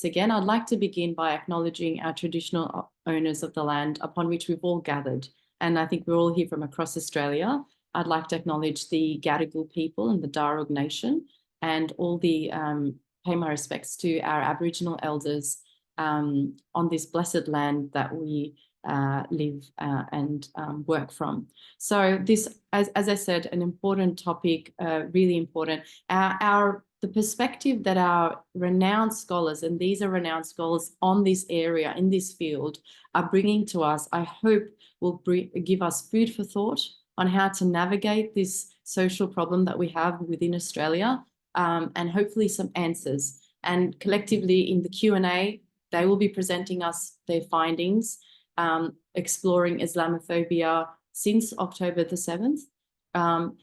Again, I'd like to begin by acknowledging our traditional owners of the land upon which we've all gathered. And I think we're all here from across Australia. I'd like to acknowledge the Gadigal people and the Darug Nation, and all the pay my respects to our Aboriginal elders on this blessed land that we live and work from. So this, as I said, an important topic, really important. The perspective that our renowned scholars, and these are renowned scholars on this area, in this field, are bringing to us, I hope will give us food for thought on how to navigate this social problem that we have within Australia, and hopefully some answers. And collectively in the Q&A, they will be presenting us their findings, exploring Islamophobia since October the 7th.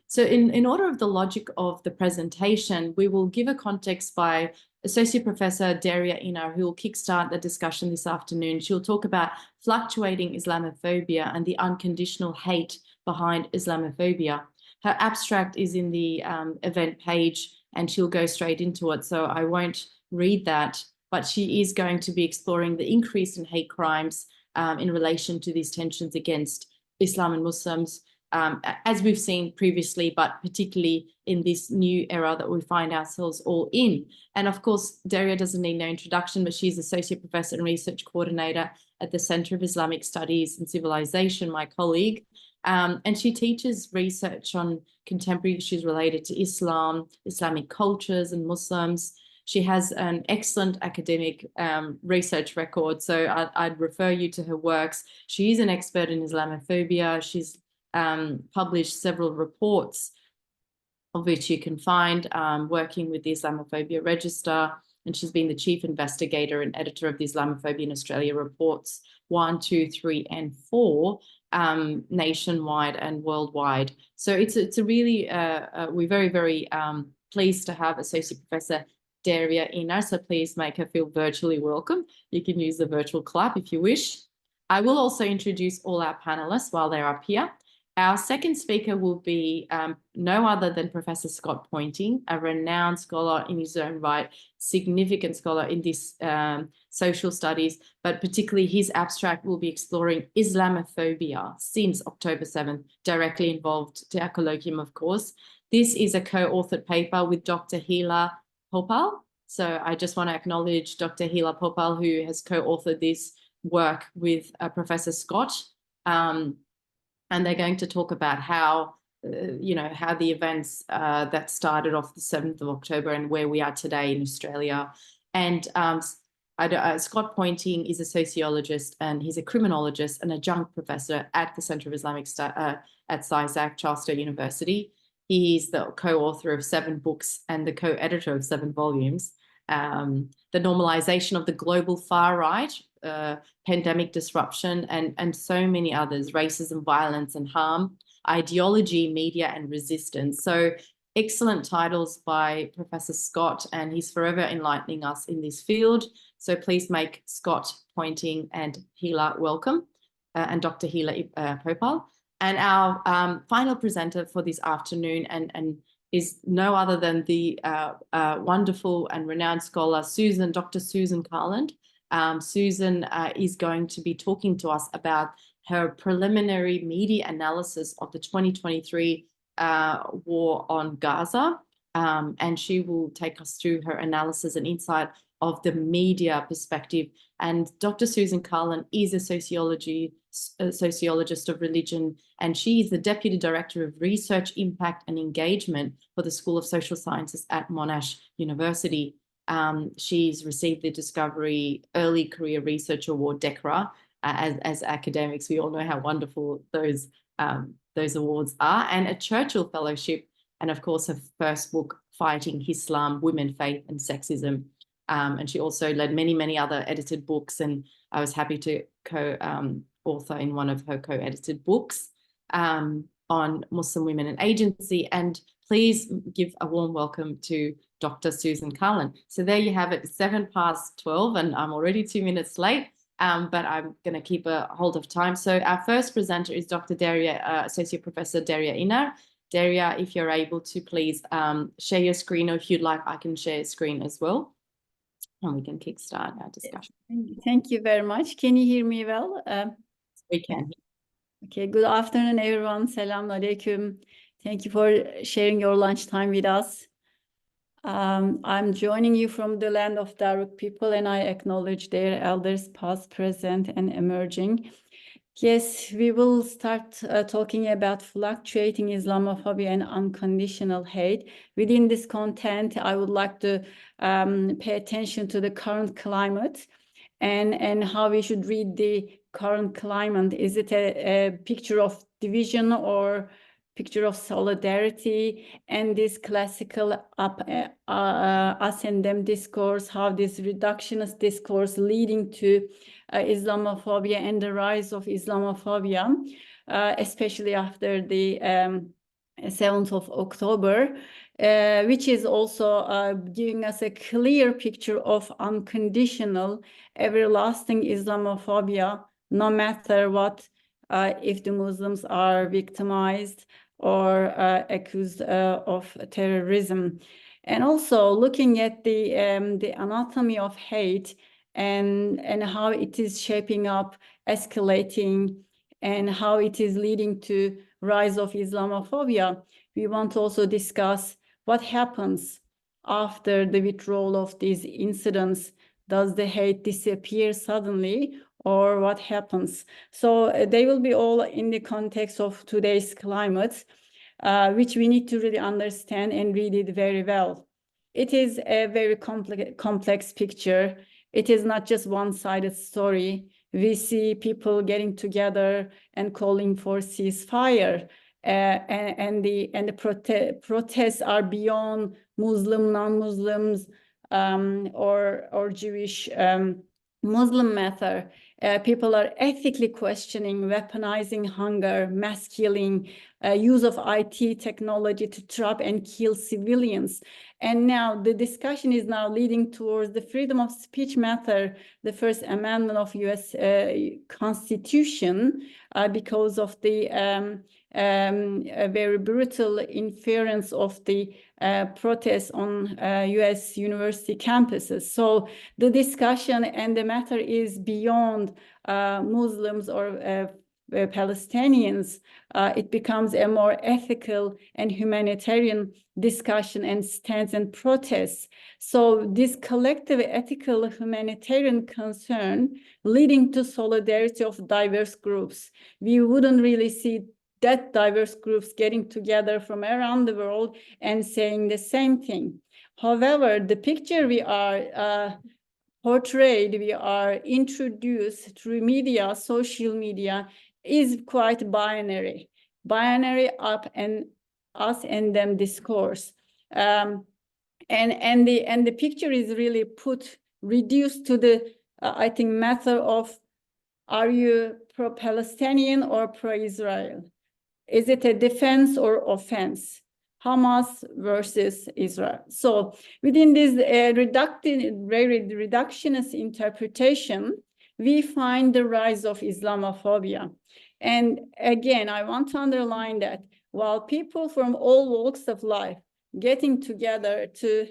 So in order of the logic of the presentation, we will give a context by Associate Professor Derya Iner, who will kickstart the discussion this afternoon. She'll talk about fluctuating Islamophobia and the unconditional hate behind Islamophobia. Her abstract is in the event page, and she'll go straight into it, so I won't read that, but she is going to be exploring the increase in hate crimes in relation to these tensions against Islam and Muslims, as we've seen previously, but particularly in this new era that we find ourselves all in. And of course, Derya doesn't need no introduction, but she's Associate Professor and Research Coordinator at the Center of Islamic Studies and Civilization, my colleague. And she teaches research on contemporary issues related to Islam, Islamic cultures and Muslims. She has an excellent academic research record, so I'd refer you to her works. She is an expert in Islamophobia. She's published several reports, of which you can find, working with the Islamophobia Register, and she's been the chief investigator and editor of the Islamophobia in Australia reports 1, 2, 3, and 4, nationwide and worldwide. So it's a really, we're very, very pleased to have Associate Professor Derya Iner, so please make her feel virtually welcome. You can use the virtual clap if you wish. I will also introduce all our panelists while they're up here. Our second speaker will be no other than Professor Scott Poynting, a renowned scholar in his own right, significant scholar in this social studies, but particularly his abstract will be exploring Islamophobia since October 7th, directly involved to our colloquium, of course. This is a co-authored paper with Dr. Hila Popal. So I just want to acknowledge Dr. Hila Popal, who has co-authored this work with Professor Scott. And they're going to talk about how, how the events that started off the 7th of October and where we are today in Australia. And Scott Poynting is a sociologist, and he's a criminologist and adjunct professor at the Center of Islamic Studies at CISAC, Charles Sturt University. He's the co-author of 7 books and the co-editor of 7 volumes. The normalization of the global far right, pandemic disruption, and so many others, racism, violence and harm, ideology, media and resistance. So excellent titles by Professor Scott, and he's forever enlightening us in this field. So please make Scott Poynting and Hila welcome, and Dr. Hila Popal. And our final presenter for this afternoon and is no other than the wonderful and renowned scholar, Dr. Susan Carland. Susan is going to be talking to us about her preliminary media analysis of the 2023 war on Gaza. And she will take us through her analysis and insight of the media perspective. And Dr. Susan Carland is a sociologist of religion, and she is the Deputy Director of Research, Impact and Engagement for the School of Social Sciences at Monash University. She's received the Discovery Early Career Research Award, DECRA. As academics, we all know how wonderful those awards are, and a Churchill Fellowship, and of course her first book, Fighting Islam, Women, Faith and Sexism. And she also led many, many other edited books, and I was happy to co-author in one of her co-edited books on Muslim women and agency. And please give a warm welcome to Dr. Susan Carland. So there you have it, 12:07, and I'm already 2 minutes late, but I'm going to keep a hold of time. So our first presenter is Dr. Associate Professor Derya Iner. Derya, if you're able to please share your screen, or if you'd like, I can share screen as well. and we can kickstart our discussion. Thank you very much. Can you hear me well? We can. Okay, good afternoon, everyone. Selamun Aleyküm. Thank you for sharing your lunchtime with us. I'm joining you from the land of Daruk people, and I acknowledge their elders, past, present, and emerging. Yes, we will start talking about fluctuating Islamophobia and unconditional hate. Within this content, I would like to pay attention to the current climate and how we should read the current climate. Is it a picture of division or picture of solidarity? And this classical us and them discourse, how this reductionist discourse leading to Islamophobia and the rise of Islamophobia, especially after the 7th of October, which is also giving us a clear picture of unconditional, everlasting Islamophobia, no matter what, if the Muslims are victimized or accused of terrorism. And also looking at the anatomy of hate and how it is shaping up, escalating, and how it is leading to rise of Islamophobia. We want to also discuss what happens after the withdrawal of these incidents. Does the hate disappear suddenly, or what happens? So they will be all in the context of today's climate, which we need to really understand and read it very well. It is a very complex picture. It is not just one-sided story. We see people getting together and calling for ceasefire, and the protests are beyond Muslim, non-Muslims, or Jewish, Muslim matter. People are ethically questioning, weaponizing hunger, mass killing, use of IT technology to trap and kill civilians. And now the discussion is now leading towards the freedom of speech matter, the First Amendment of US Constitution, because of the very brutal interference of the protests on US university campuses. So the discussion and the matter is beyond Muslims or Palestinians. It becomes a more ethical and humanitarian discussion and stance and protests. So this collective ethical humanitarian concern leading to solidarity of diverse groups. We wouldn't really see that diverse groups getting together from around the world and saying the same thing. However, the picture we are portrayed, we are introduced through media, social media, is quite binary up and us and them discourse. And the picture is really reduced to the, I think, matter of, are you pro-Palestinian or pro-Israel? Is it a defense or offense? Hamas versus Israel. So within this very reductionist interpretation, we find the rise of Islamophobia. And again, I want to underline that while people from all walks of life getting together to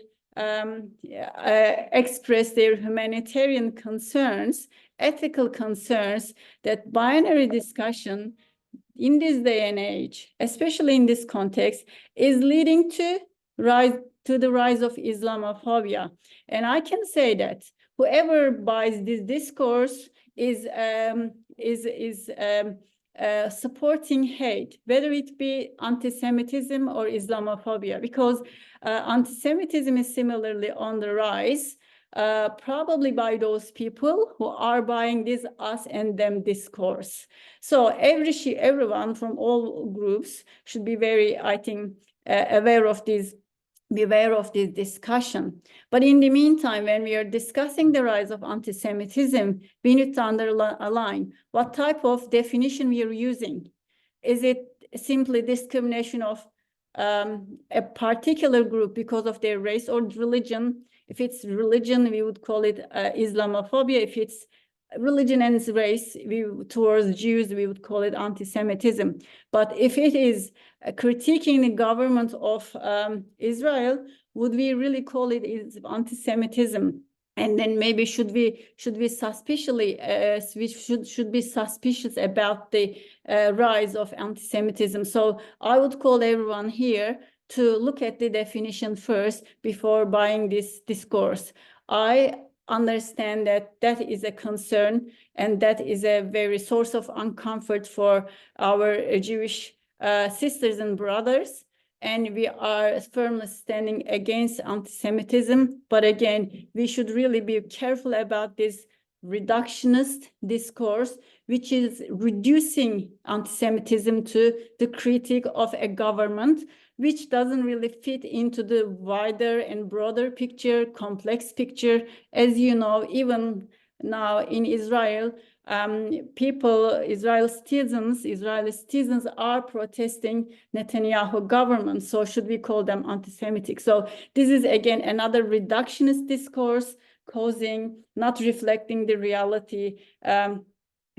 express their humanitarian concerns, ethical concerns, that binary discussion in this day and age, especially in this context, is leading to the rise of Islamophobia. And I can say that whoever buys this discourse is supporting hate, whether it be anti-Semitism or Islamophobia, because anti-Semitism is similarly on the rise, probably by those people who are buying this us and them discourse. So everyone from all groups should be very, I think, aware of this discussion. But in the meantime, when we are discussing the rise of anti-Semitism, we need to underline what type of definition we are using. Is it simply discrimination of a particular group because of their race or religion? If it's religion, we would call it Islamophobia. If it's religion and race towards Jews, we would call it anti-Semitism. But if it is critiquing the government of Israel, would we really call it anti-Semitism? And then maybe should we suspiciously we should be suspicious about the rise of anti-Semitism. So I would call everyone here to look at the definition first before buying this discourse. I understand that that is a concern, and that is a very source of uncomfort for our Jewish sisters and brothers. And we are firmly standing against anti-Semitism. But again, we should really be careful about this reductionist discourse, which is reducing anti-Semitism to the critique of a government, which doesn't really fit into the wider and broader picture, complex picture. As you know, even now in Israel, Israeli citizens are protesting Netanyahu government. So should we call them anti-Semitic? So this is again another reductionist discourse, not reflecting the reality.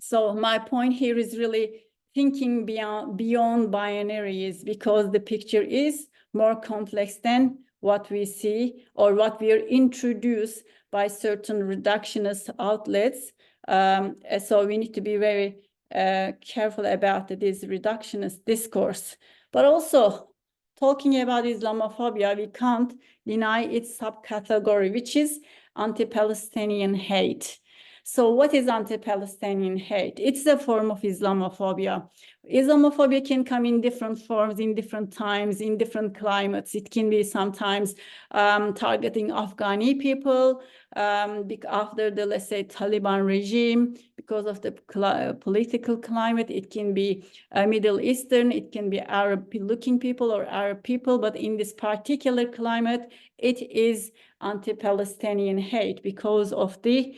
So my point here is really thinking beyond binaries, because the picture is more complex than what we see or what we are introduced by certain reductionist outlets. So we need to be very careful about this reductionist discourse. But also, talking about Islamophobia, we can't deny its subcategory, which is anti-Palestinian hate. So what is anti-Palestinian hate? It's a form of Islamophobia. Islamophobia can come in different forms, in different times, in different climates. It can be sometimes targeting Afghani people after the, let's say, Taliban regime, because of the political climate. It can be Middle Eastern, it can be Arab-looking people or Arab people, but in this particular climate, it is anti-Palestinian hate because of the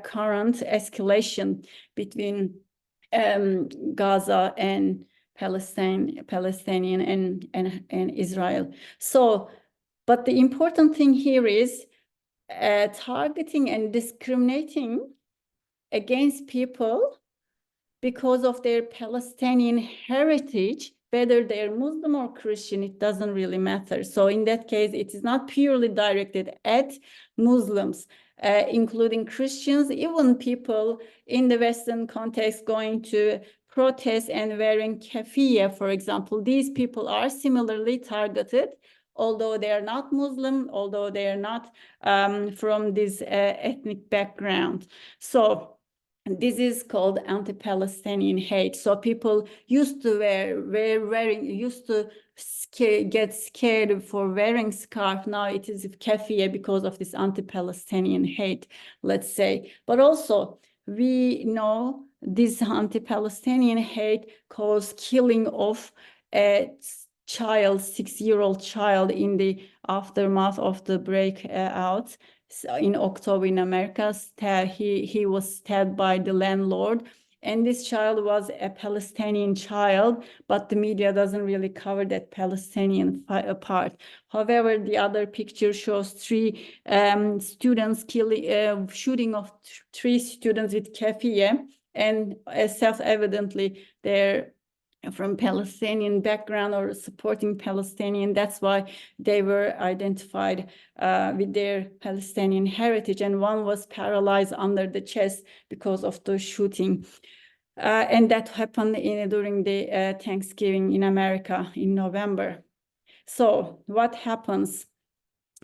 current escalation between Gaza and Palestinian and Israel. So, but the important thing here is targeting and discriminating against people because of their Palestinian heritage, whether they're Muslim or Christian, it doesn't really matter. So in that case, it is not purely directed at Muslims, including Christians, even people in the Western context going to protest and wearing keffiyeh, for example. These people are similarly targeted, although they are not Muslim, although they are not from this ethnic background. So this is called anti-Palestinian hate. So people used to get scared for wearing scarf. Now it is keffiyeh because of this anti-Palestinian hate, let's say. But also we know this anti-Palestinian hate caused killing of a child, 6-year-old child, in the aftermath of the breakout. So in October in America, he was stabbed by the landlord, and this child was a Palestinian child, but the media doesn't really cover that Palestinian part. However, the other picture shows 3 students shooting of 3 students with keffiyeh, and self-evidently they're from Palestinian background or supporting Palestinian. That's why they were identified with their Palestinian heritage. And one was paralyzed under the chest because of the shooting. And that happened during the Thanksgiving in America in November. So what happens?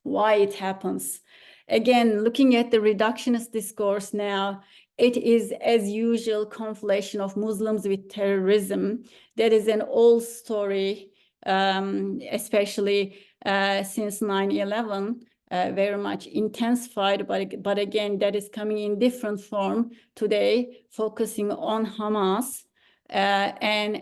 Why it happens? Again, looking at the reductionist discourse now, it is, as usual, conflation of Muslims with terrorism. That is an old story, especially since 9/11, very much intensified. But again, that is coming in different form today, focusing on Hamas. And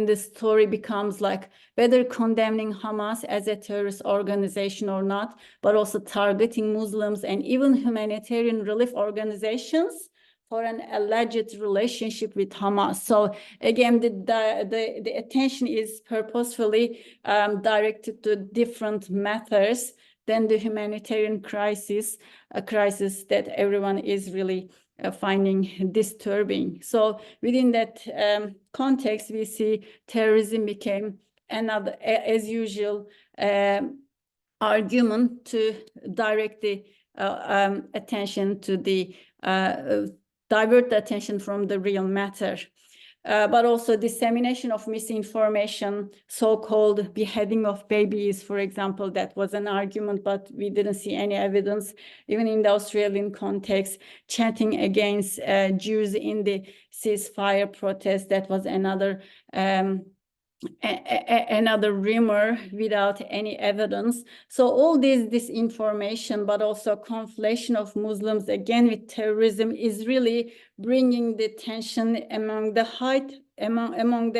the story becomes like whether condemning Hamas as a terrorist organization or not, but also targeting Muslims and even humanitarian relief organizations for an alleged relationship with Hamas. So again, the attention is purposefully directed to different matters than the humanitarian crisis, a crisis that everyone is really finding disturbing. So within that context, we see terrorism became another, as usual, argument to direct the attention to the divert the attention from the real matter. But also dissemination of misinformation, so-called beheading of babies, for example, that was an argument, but we didn't see any evidence, even in the Australian context. Chanting against Jews in the ceasefire protest, that was another another rumor without any evidence. So all this disinformation, but also conflation of Muslims again with terrorism, is really bringing the tension among the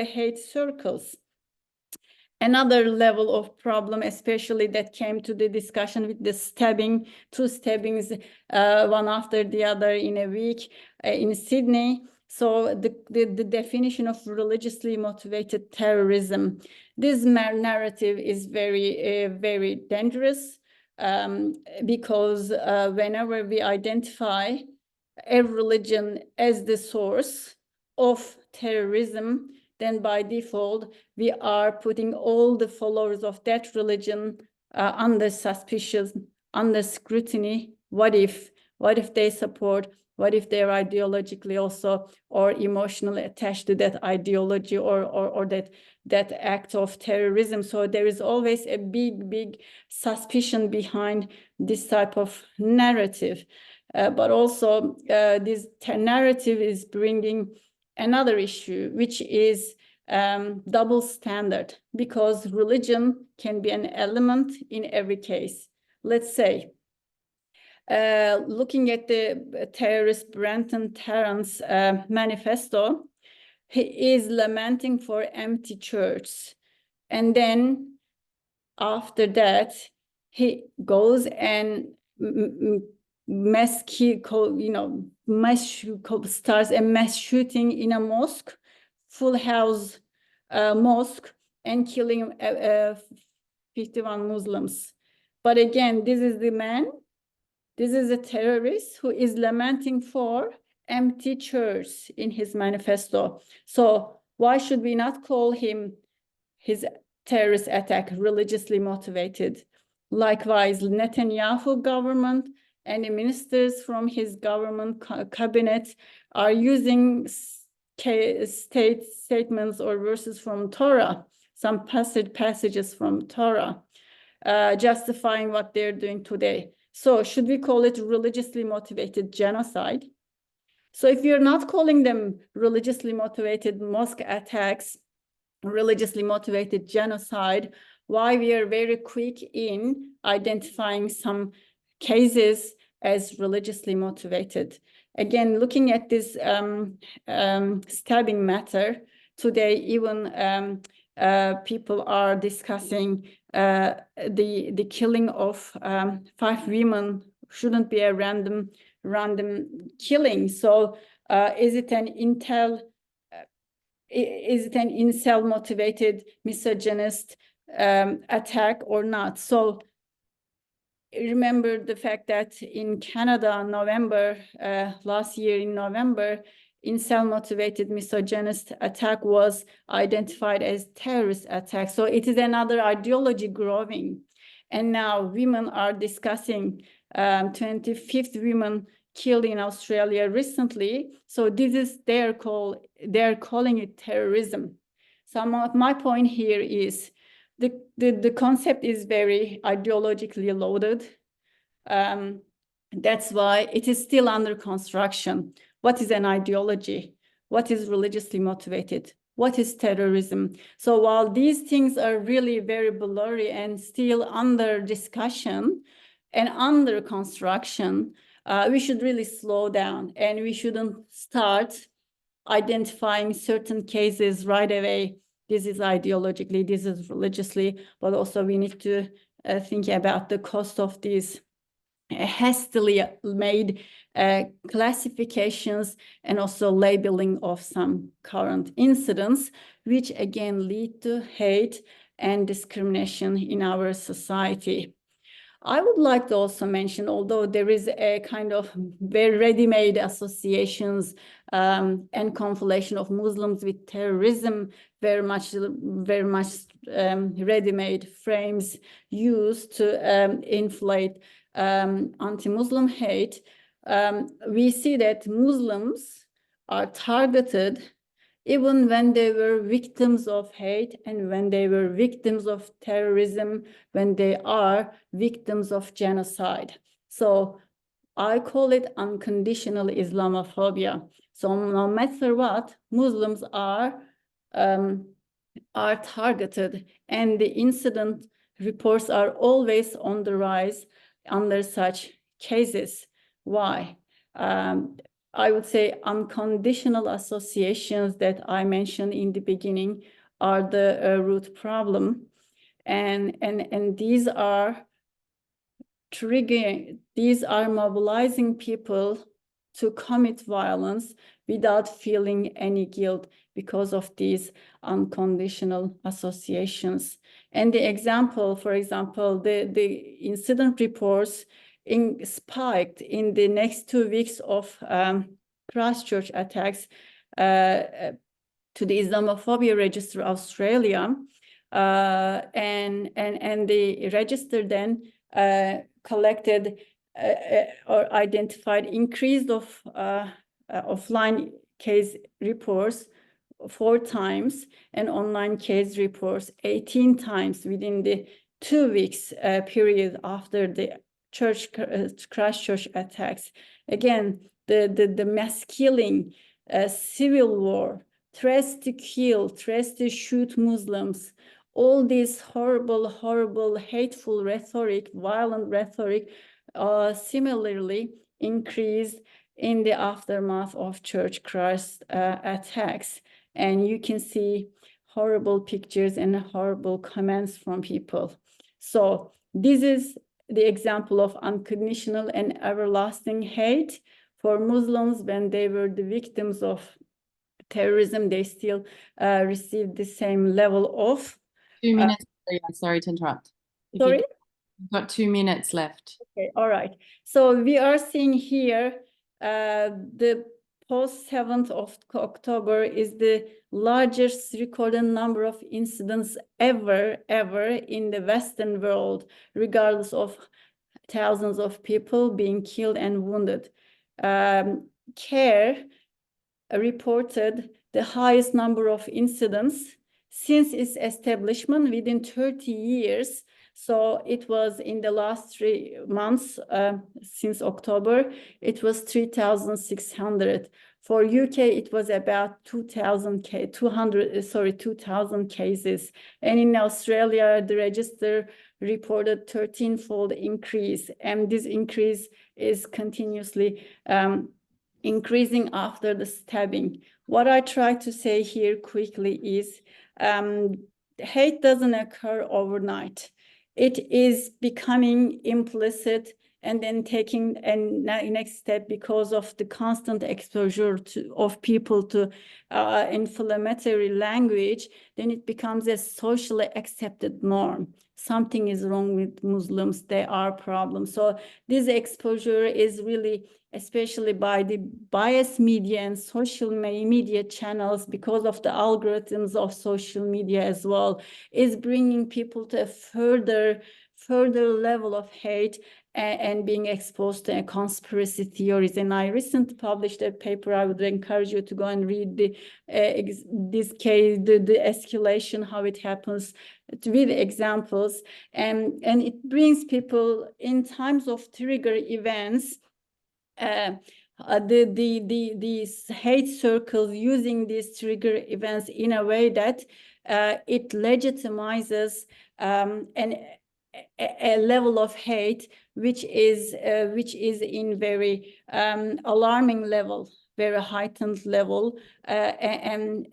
hate circles. Another level of problem, especially that came to the discussion with the stabbing, 2 stabbings, one after the other in a week in Sydney. So the definition of religiously motivated terrorism, this narrative is very dangerous, because whenever we identify a religion as the source of terrorism, then by default, we are putting all the followers of that religion under suspicion, under scrutiny. What if they support? What if they're ideologically also or emotionally attached to that ideology or that act of terrorism? So there is always a big suspicion behind this type of narrative. But also this narrative is bringing another issue, which is double standard, because religion can be an element in every case. Let's say, looking at the terrorist Brenton Tarrant's manifesto, he is lamenting for empty churches. And then after that, he goes and starts a mass shooting in a mosque, full house mosque, and killing 51 Muslims. But again, this is the man, this is a terrorist who is lamenting for empty churches in his manifesto. So why should we not call his terrorist attack religiously motivated? Likewise, Netanyahu government and the ministers from his government cabinet are using statements or verses from Torah, some passages from Torah, justifying what they're doing today. So should we call it religiously motivated genocide? So if you're not calling them religiously motivated mosque attacks, religiously motivated genocide, why we are very quick in identifying some cases as religiously motivated? Again, looking at this stabbing matter, today even people are discussing the killing of 5 women shouldn't be a random killing. So is it an incel motivated misogynist attack or not? So remember the fact that in Canada, November, last year in November, incel motivated misogynist attack was identified as terrorist attack. So it is another ideology growing. And now women are discussing 25th women killed in Australia recently. So this is they're calling it terrorism. So my point here is the concept is very ideologically loaded. That's why it is still under construction. What is an ideology? What is religiously motivated? What is terrorism? So while these things are really very blurry and still under discussion and under construction, we should really slow down, and we shouldn't start identifying certain cases right away. This is ideologically, this is religiously, but also we need to think about the cost of these hastily made classifications and also labeling of some current incidents, which again lead to hate and discrimination in our society. I would like to also mention, although there is a kind of very ready-made associations and conflation of Muslims with terrorism, very much ready-made frames used to inflate anti-Muslim hate. We see that Muslims are targeted even when they were victims of hate and when they were victims of terrorism, when they are victims of genocide. So I call it unconditional Islamophobia. So no matter what, Muslims are targeted, and the incident reports are always on the rise under such cases. Why? I would say unconditional associations that I mentioned in the beginning are the root problem. And these are triggering, these are mobilizing people to commit violence without feeling any guilt because of these unconditional associations. And the example, for example, the incident reports spiked in the next 2 weeks of Christchurch attacks to the Islamophobia Register Australia, and the register then collected or identified increase of offline case reports 4 times and online case reports 18 times within the 2 weeks period after the Christchurch attacks. Again, the mass killing, civil war, threats to kill, threats to shoot Muslims, all this horrible, hateful rhetoric, violent rhetoric, similarly increased in the aftermath of Church Christ attacks. And you can see horrible pictures and horrible comments from people. So this is the example of unconditional and everlasting hate for Muslims. When they were the victims of terrorism, they still received the same level of 2 minutes. Sorry to interrupt. Sorry? You've got 2 minutes left. Okay, all right. So we are seeing here the post 7th of October is the largest recorded number of incidents ever in the Western world, regardless of thousands of people being killed and wounded. CARE reported the highest number of incidents since its establishment within 30 years. So it was in the last 3 months, since October, it was 3,600. For UK, it was about 2,000 cases. And in Australia, the register reported 13-fold increase. And this increase is continuously increasing after the stabbing. What I try to say here quickly is hate doesn't occur overnight. It is becoming implicit and then taking a next step because of the constant exposure of people to inflammatory language. Then it becomes a socially accepted norm. Something is wrong with Muslims, there are problems. So this exposure is really, especially by the biased media and social media channels, because of the algorithms of social media as well, is bringing people to a further level of hate and being exposed to conspiracy theories. And I recently published a paper. I would encourage you to go and read this case, the escalation, how it happens, with examples. And it brings people in times of trigger events, these hate circles using these trigger events in a way that it legitimizes a level of hate which is in very alarming level, very heightened level, and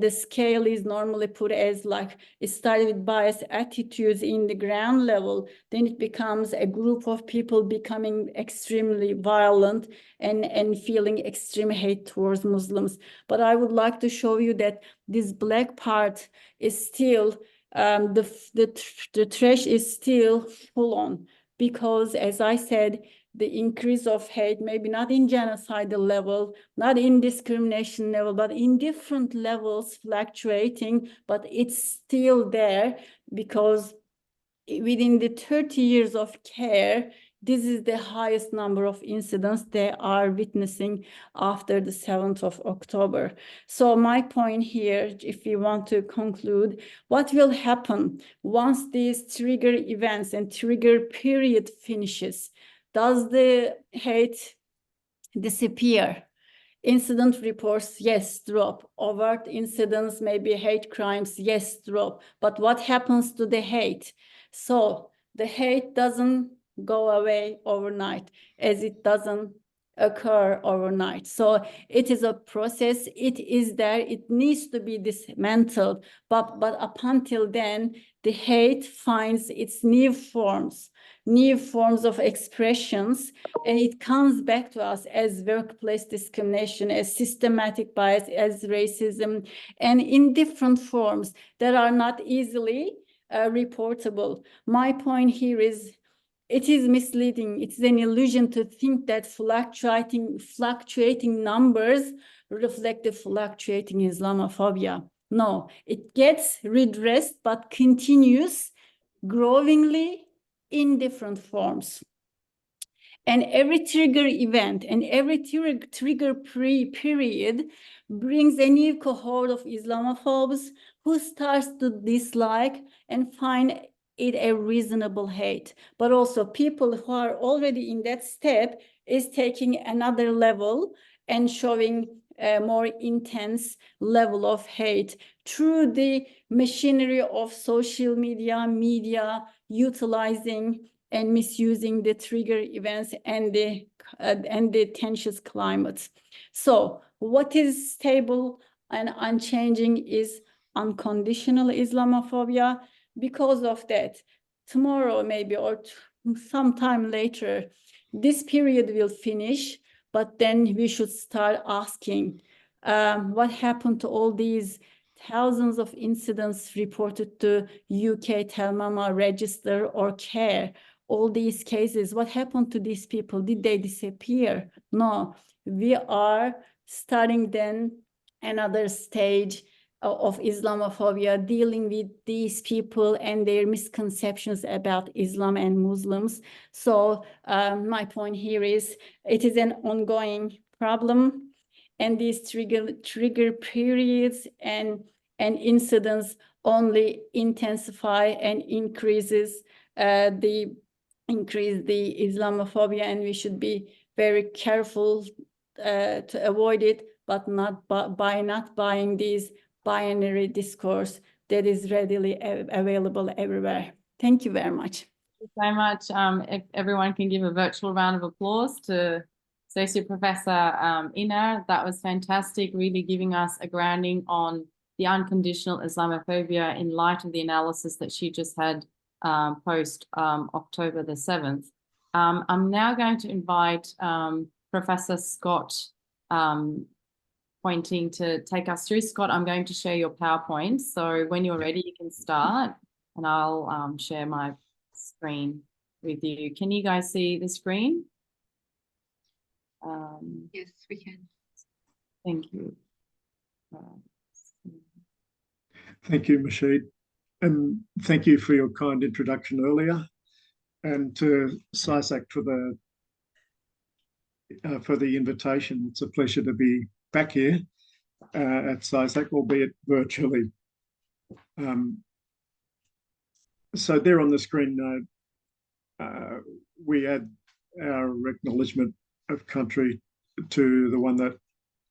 the scale is normally put as like, it started with biased attitudes in the ground level, then it becomes a group of people becoming extremely violent and feeling extreme hate towards Muslims. But I would like to show you that this black part is still the trash is still full on. because, as I said, the increase of hate, maybe not in genocidal level, not in discrimination level, but in different levels, fluctuating, but it's still there, because within the 30 years of care, this is the highest number of incidents they are witnessing after the 7th of October. So my point here, if we want to conclude, what will happen once these trigger events and trigger period finishes? Does the hate disappear? Incident reports, yes, drop. Overt incidents, maybe hate crimes, yes, drop. But what happens to the hate? So the hate doesn't go away overnight, as it doesn't occur overnight. So it is a process. It is there. It needs to be dismantled. But up until then, the hate finds its new forms of expressions, and it comes back to us as workplace discrimination, as systematic bias, as racism, and in different forms that are not easily reportable. My point here is, it is misleading. It's an illusion to think that fluctuating numbers reflect the fluctuating Islamophobia. No, it gets redressed, but continues growingly in different forms. And every trigger event and every trigger period brings a new cohort of Islamophobes who starts to dislike and find it a reasonable hate. But also people who are already in that step is taking another level and showing a more intense level of hate through the machinery of social media utilizing and misusing the trigger events and the tensions climates. So what is stable and unchanging is unconditional Islamophobia. Because of that, tomorrow maybe or sometime later, this period will finish, but then we should start asking what happened to all these thousands of incidents reported to UK Telmama register or care. All these cases, what happened to these people? Did they disappear? No, we are starting then another stage of Islamophobia, dealing with these people and their misconceptions about Islam and Muslims. So my point here is, it is an ongoing problem, and these trigger periods and incidents only intensify and increase the Islamophobia, and we should be very careful to avoid it, but not by not buying these binary discourse that is readily available everywhere. Thank you very much. Thank you so much. If everyone can give a virtual round of applause to Associate Professor Iner. That was fantastic, really giving us a grounding on the unconditional Islamophobia in light of the analysis that she just had post October the 7th. I'm now going to invite Professor Scott Poynting to take us through. Scott, I'm going to share your PowerPoint. So when you're ready, you can start, and I'll share my screen with you. Can you guys see the screen? Yes, we can. Thank you. Thank you, Masheed. And thank you for your kind introduction earlier, and to CISAC for the invitation. It's a pleasure to be back here at CISAC, albeit virtually. So there on the screen, we add our acknowledgement of country to the one that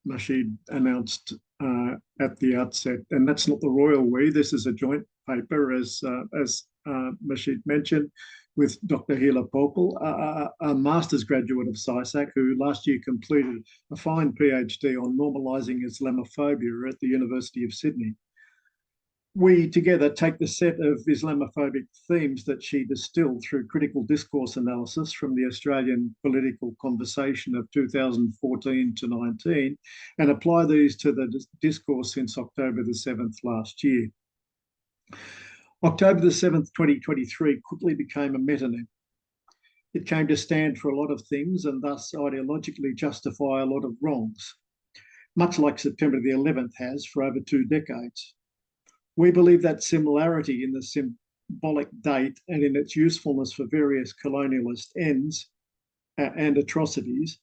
Masheed announced at the outset, and that's not the royal we. This is a joint paper, as Masheed mentioned, with Dr. Hila Popel, a master's graduate of CISAC, who last year completed a fine PhD on normalising Islamophobia at the University of Sydney. We together take the set of Islamophobic themes that she distilled through critical discourse analysis from the Australian political conversation of 2014 to 19 and apply these to the discourse since October the 7th last year. October the 7th, 2023 quickly became a metonym. It came to stand for a lot of things and thus ideologically justify a lot of wrongs, much like September the 11th has for over 2 decades. We believe that similarity in the symbolic date and in its usefulness for various colonialist ends and atrocities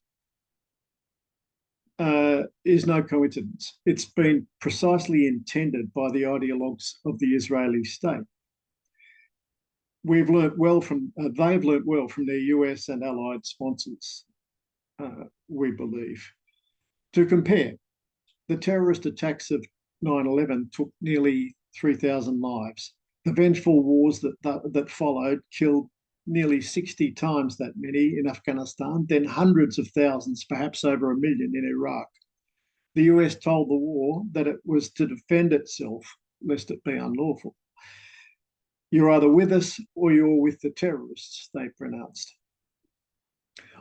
is no coincidence. It's been precisely intended by the ideologues of the Israeli state. They've learnt well from their US and allied sponsors, we believe. To compare, the terrorist attacks of 9/11 took nearly 3,000 lives. The vengeful wars that followed killed nearly 60 times that many in Afghanistan, then hundreds of thousands, perhaps over 1 million in Iraq. The US told the war that it was to defend itself, lest it be unlawful. You're either with us or you're with the terrorists, they pronounced.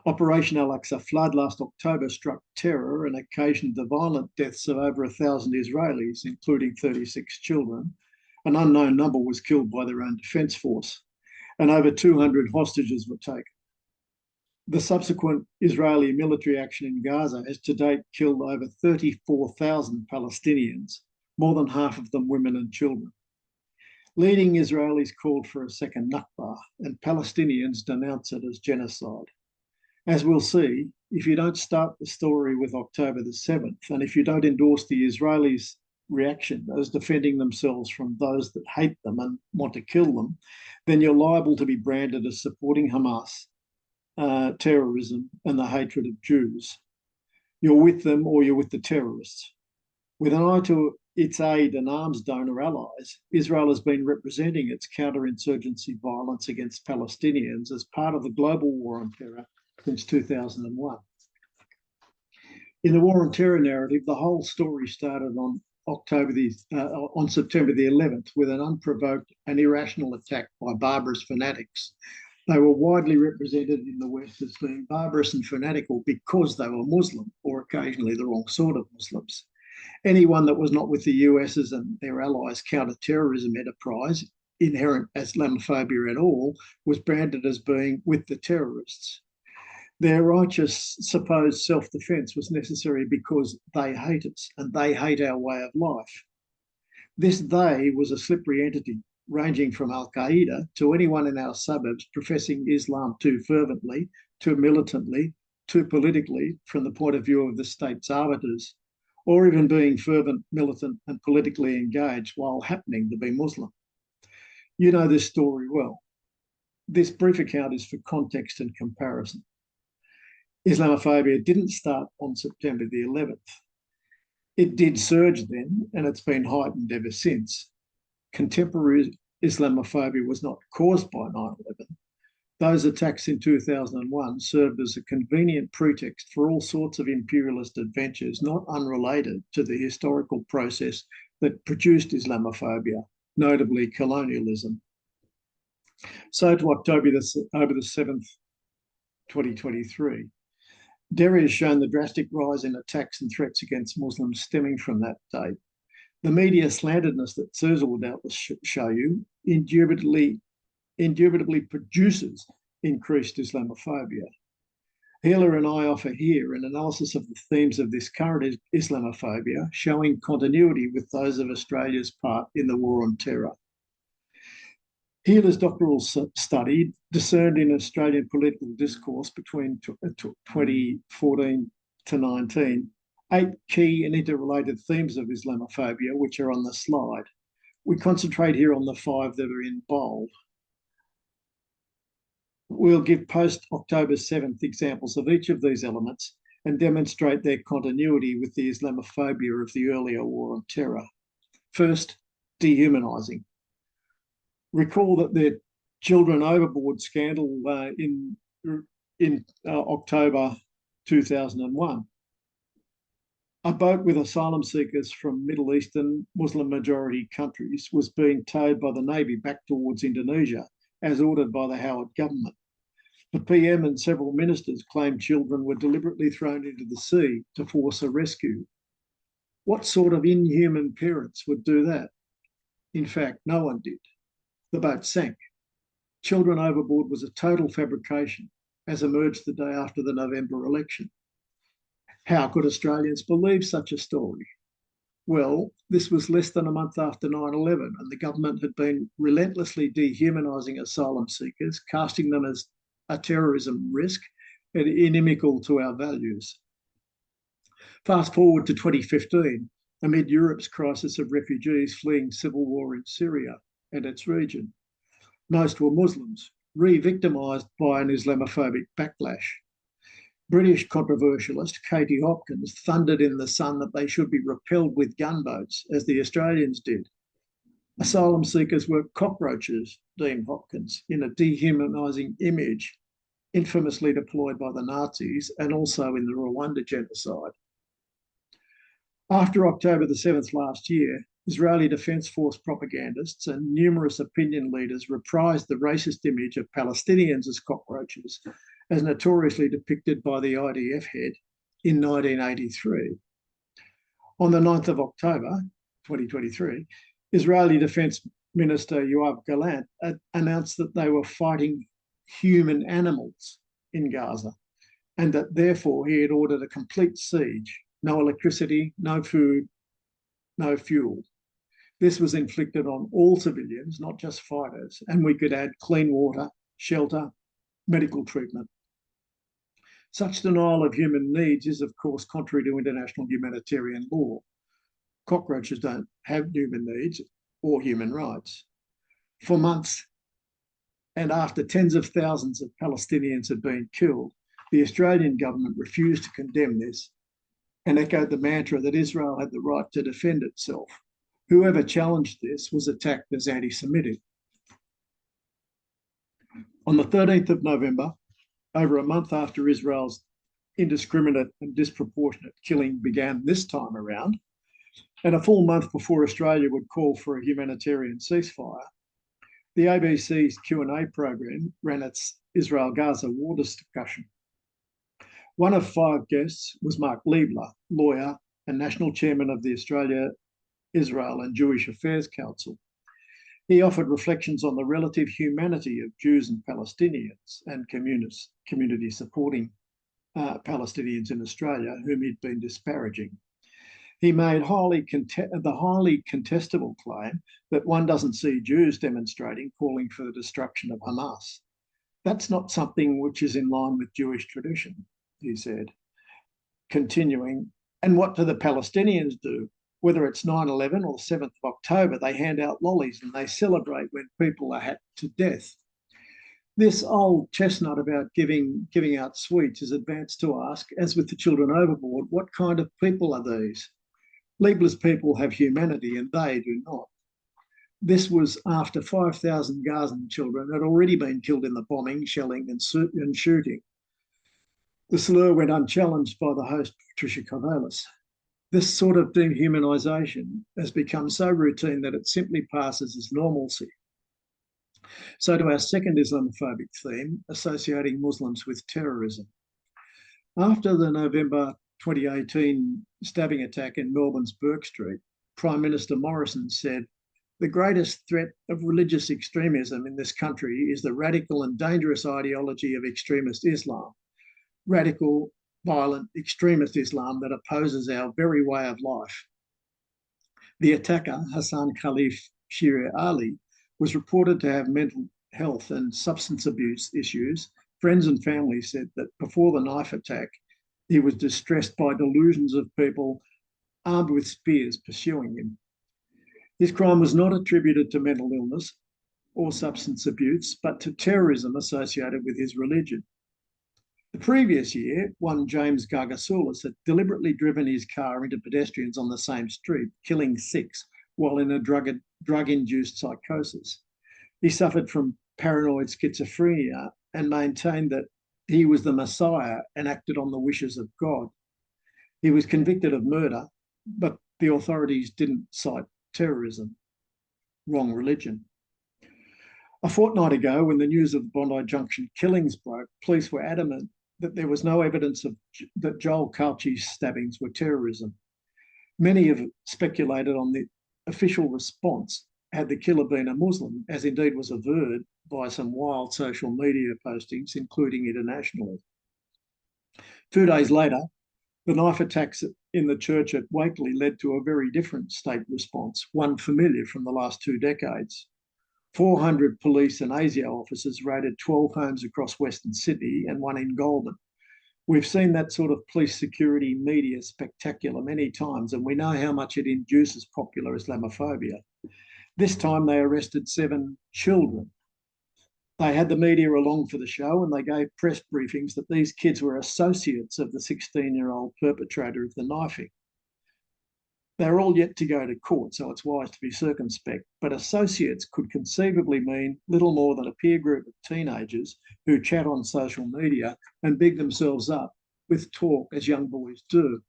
Operation Al-Aqsa Flood last October struck terror and occasioned the violent deaths of over 1,000 Israelis, including 36 children. An unknown number was killed by their own defence force, and over 200 hostages were taken. The subsequent Israeli military action in Gaza has to date killed over 34,000 Palestinians, more than half of them women and children. Leading Israelis called for a second Nakba, and Palestinians denounce it as genocide. As we'll see, if you don't start the story with October the 7th, and if you don't endorse the Israelis' reaction as defending themselves from those that hate them and want to kill them, then you're liable to be branded as supporting Hamas, terrorism, and the hatred of Jews. You're with them or you're with the terrorists. With an eye to its aid and arms donor allies, Israel has been representing its counterinsurgency violence against Palestinians as part of the global war on terror since 2001. In the war on terror narrative, the whole story started on September the 11th with an unprovoked and irrational attack by barbarous fanatics. They were widely represented in the West as being barbarous and fanatical because they were Muslim, or occasionally the wrong sort of Muslims. Anyone that was not with the US's and their allies' counter-terrorism enterprise, inherent Islamophobia at all, was branded as being with the terrorists. Their righteous supposed self-defence was necessary because they hate us and they hate our way of life. This they was a slippery entity, ranging from Al-Qaeda to anyone in our suburbs professing Islam too fervently, too militantly, too politically from the point of view of the state's arbiters, or even being fervent, militant and politically engaged while happening to be Muslim. You know this story well. This brief account is for context and comparison. Islamophobia didn't start on September the 11th. It did surge then, and it's been heightened ever since. Contemporary Islamophobia was not caused by 9/11. Those attacks in 2001 served as a convenient pretext for all sorts of imperialist adventures not unrelated to the historical process that produced Islamophobia, notably colonialism. So to October the 7th, 2023. Derya has shown the drastic rise in attacks and threats against Muslims stemming from that date. The media slanderedness that Susan will doubtless show you indubitably produces increased Islamophobia. Healer and I offer here an analysis of the themes of this current Islamophobia, showing continuity with those of Australia's part in the war on terror. Healer's doctoral study discerned in Australian political discourse between 2014 to 19 8 key and interrelated themes of Islamophobia, which are on the slide. We concentrate here on the 5 that are in bold. We'll give post-October 7th examples of each of these elements and demonstrate their continuity with the Islamophobia of the earlier war on terror. First, dehumanising. Recall that the Children Overboard scandal in October 2001. A boat with asylum seekers from Middle Eastern Muslim-majority countries was being towed by the Navy back towards Indonesia, as ordered by the Howard government. The PM and several ministers claimed children were deliberately thrown into the sea to force a rescue. What sort of inhuman parents would do that? In fact, no one did. The boat sank. Children Overboard was a total fabrication, as emerged the day after the November election. How could Australians believe such a story? Well, this was less than a month after 9/11, and the government had been relentlessly dehumanising asylum seekers, casting them as a terrorism risk and inimical to our values. Fast forward to 2015, amid Europe's crisis of refugees fleeing civil war in Syria and its region. Most were Muslims, re-victimised by an Islamophobic backlash. British controversialist Katie Hopkins thundered in the Sun that they should be repelled with gunboats, as the Australians did. Asylum seekers were cockroaches, deemed Hopkins, in a dehumanising image infamously deployed by the Nazis and also in the Rwanda genocide. After October the 7th last year, Israeli Defence Force propagandists and numerous opinion leaders reprised the racist image of Palestinians as cockroaches, as notoriously depicted by the IDF head in 1983. On the 9th of October, 2023, Israeli Defence Minister Yoav Gallant announced that they were fighting human animals in Gaza, and that therefore he had ordered a complete siege: no electricity, no food, no fuel. This was inflicted on all civilians, not just fighters, and we could add clean water, shelter, medical treatment. Such denial of human needs is, of course, contrary to international humanitarian law. Cockroaches don't have human needs or human rights. For months, and after tens of thousands of Palestinians had been killed, the Australian government refused to condemn this and echoed the mantra that Israel had the right to defend itself. Whoever challenged this was attacked as anti-Semitic. On the 13th of November, over a month after Israel's indiscriminate and disproportionate killing began this time around, and a full month before Australia would call for a humanitarian ceasefire, the ABC's Q&A program ran its Israel-Gaza war discussion. One of 5 guests was Mark Liebler, lawyer and national chairman of the Australia, Israel and Jewish Affairs Council. He offered reflections on the relative humanity of Jews and Palestinians and communities supporting Palestinians in Australia, whom he'd been disparaging. He made the highly contestable claim that one doesn't see Jews demonstrating, calling for the destruction of Hamas. That's not something which is in line with Jewish tradition, he said, continuing, and what do the Palestinians do? Whether it's 9/11 or 7th of October, they hand out lollies and they celebrate when people are hacked to death. This old chestnut about giving out sweets is advanced to ask, as with the children overboard, what kind of people are these? Liebler's people have humanity and they do not. This was after 5,000 Gazan children had already been killed in the bombing, shelling and shooting. The slur went unchallenged by the host, Patricia Corvallis. This sort of dehumanisation has become so routine that it simply passes as normalcy. So to our second Islamophobic theme, associating Muslims with terrorism. After the November 2018 stabbing attack in Melbourne's Bourke Street, Prime Minister Morrison said, "The greatest threat of religious extremism in this country is the radical and dangerous ideology of extremist Islam. Radical, violent, extremist Islam that opposes our very way of life." The attacker, Hassan Khalif Shiri Ali, was reported to have mental health and substance abuse issues. Friends and family said that before the knife attack, he was distressed by delusions of people armed with spears pursuing him. His crime was not attributed to mental illness or substance abuse, but to terrorism associated with his religion. The previous year, one James Gargasoulis had deliberately driven his car into pedestrians on the same street, killing 6 while in a drug-induced psychosis. He suffered from paranoid schizophrenia and maintained that he was the Messiah and acted on the wishes of God. He was convicted of murder, but the authorities didn't cite terrorism. Wrong religion. A fortnight ago, when the news of the Bondi Junction killings broke, police were adamant that there was no evidence that Joel Calci's stabbings were terrorism. Many have speculated on the official response had the killer been a Muslim, as indeed was averred by some wild social media postings, including internationally. 2 days later, the knife attacks in the church at Wakeley led to a very different state response, one familiar from the last 2 decades. 400 police and ASIO officers raided 12 homes across Western Sydney and one in Goulburn. We've seen that sort of police security media spectacular many times, and we know how much it induces popular Islamophobia. This time they arrested 7 children. They had the media along for the show, and they gave press briefings that these kids were associates of the 16-year-old perpetrator of the knifing. They're all yet to go to court, so it's wise to be circumspect, but associates could conceivably mean little more than a peer group of teenagers who chat on social media and big themselves up with talk, as young boys do.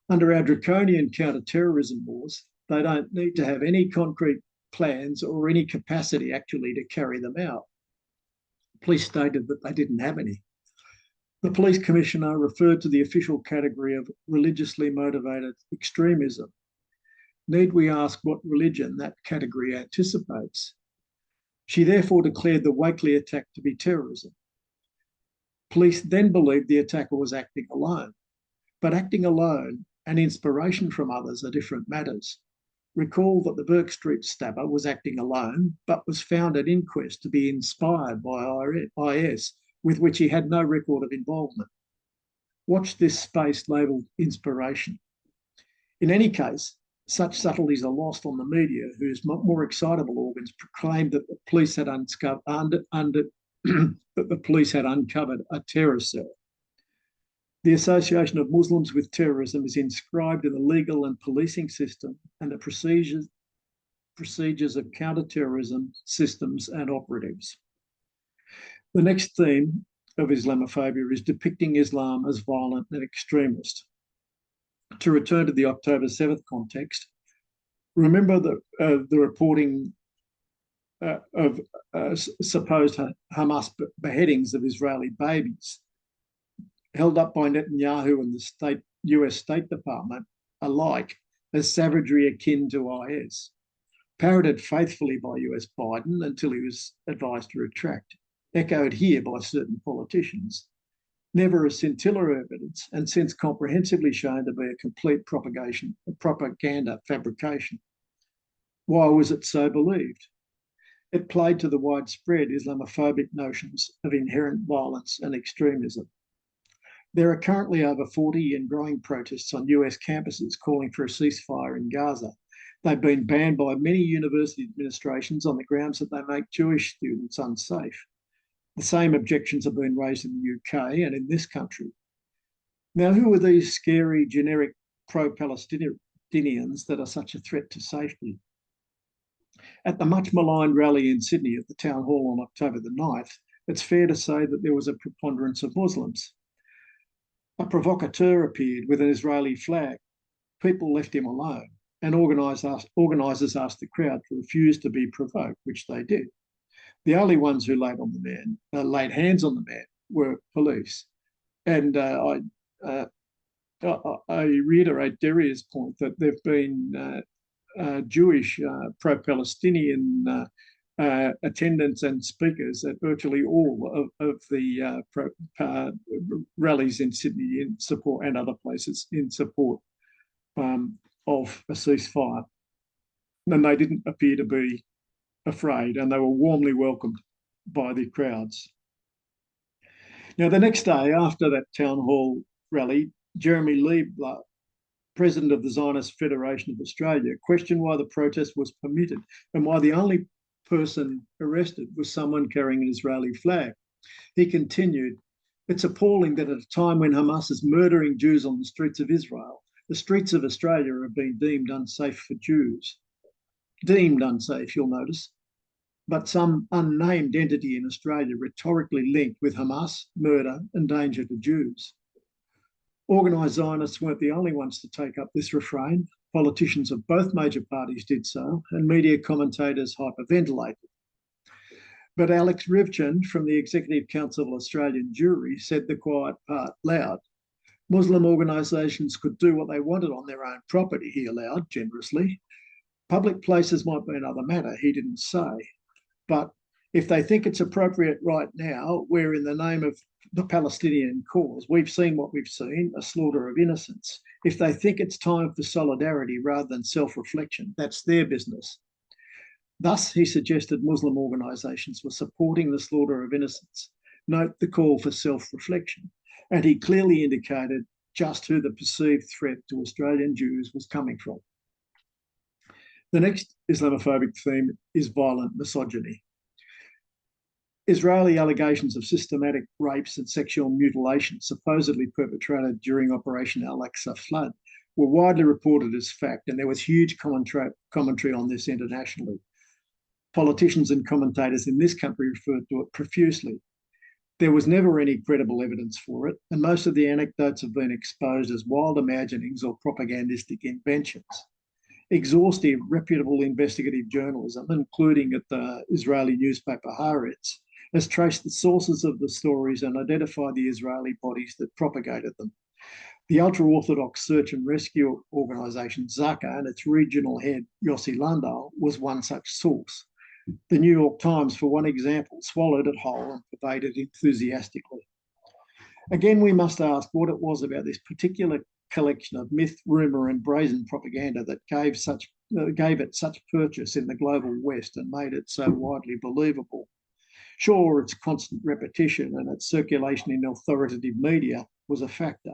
Under our draconian counter-terrorism laws, they don't need to have any concrete plans or any capacity actually to carry them out. Police stated that they didn't have any. The police commissioner referred to the official category of religiously motivated extremism. Need we ask what religion that category anticipates? She therefore declared the Wakeley attack to be terrorism. Police then believed the attacker was acting alone, but acting alone and inspiration from others are different matters. Recall that the Burke Street stabber was acting alone, but was found at inquest to be inspired by IS, with which he had no record of involvement. Watch this space labelled inspiration. In any case, such subtleties are lost on the media, whose more excitable organs proclaimed that the police had uncovered a terror cell. The association of Muslims with terrorism is inscribed in the legal and policing system and the procedures of counter-terrorism systems and operatives. The next theme of Islamophobia is depicting Islam as violent and extremist. To return to the October 7th context, remember the reporting of supposed Hamas beheadings of Israeli babies held up by Netanyahu and the US State Department alike as savagery akin to IS, parroted faithfully by US Biden until he was advised to retract, echoed here by certain politicians, never a scintilla of evidence, and since comprehensively shown to be a complete propaganda fabrication. Why was it so believed? It played to the widespread Islamophobic notions of inherent violence and extremism. There are currently over 40 and growing protests on US campuses calling for a ceasefire in Gaza. They've been banned by many university administrations on the grounds that they make Jewish students unsafe. The same objections have been raised in the UK and in this country. Now, who are these scary, generic pro-Palestinians that are such a threat to safety? At the much maligned rally in Sydney at the Town Hall on October the 9th, it's fair to say that there was a preponderance of Muslims. A provocateur appeared with an Israeli flag. People left him alone, and organisers asked the crowd to refuse to be provoked, which they did. The only ones who laid hands on the man were police. And I reiterate Derya's point that there have been Jewish pro-Palestinian attendants and speakers at virtually all of the rallies in Sydney in support and other places in support of a ceasefire. And they didn't appear to be afraid, and they were warmly welcomed by the crowds. Now, the next day after that town hall rally, Jeremy Liebler, president of the Zionist Federation of Australia, questioned why the protest was permitted and why the only person arrested was someone carrying an Israeli flag. He continued, "It's appalling that at a time when Hamas is murdering Jews on the streets of Israel, the streets of Australia have been deemed unsafe for Jews." Deemed unsafe, you'll notice, but some unnamed entity in Australia rhetorically linked with Hamas, murder and danger to Jews. Organised Zionists weren't the only ones to take up this refrain. Politicians of both major parties did so, and media commentators hyperventilated. But Alex Rivchin from the Executive Council of Australian Jewry said the quiet part loud. Muslim organisations could do what they wanted on their own property, he allowed generously, Public places might be another matter, he didn't say. But if they think it's appropriate right now, where in the name of the Palestinian cause, we've seen what we've seen, a slaughter of innocents. If they think it's time for solidarity rather than self-reflection, that's their business. Thus, he suggested Muslim organisations were supporting the slaughter of innocents. Note the call for self-reflection. And he clearly indicated just who the perceived threat to Australian Jews was coming from. The next Islamophobic theme is violent misogyny. Israeli allegations of systematic rapes and sexual mutilation supposedly perpetrated during Operation Al-Aqsa Flood were widely reported as fact, and there was huge commentary on this internationally. Politicians and commentators in this country referred to it profusely. There was never any credible evidence for it, and most of the anecdotes have been exposed as wild imaginings or propagandistic inventions. Exhaustive, reputable investigative journalism, including at the Israeli newspaper Haaretz, has traced the sources of the stories and identified the Israeli bodies that propagated them. The ultra-Orthodox search and rescue organisation Zaka and its regional head Yossi Landau was one such source. The New York Times, for one example, swallowed it whole and purveyed it enthusiastically. Again, we must ask what it was about this particular collection of myth, rumour and brazen propaganda that gave it such purchase in the global West and made it so widely believable. Sure, its constant repetition and its circulation in authoritative media was a factor,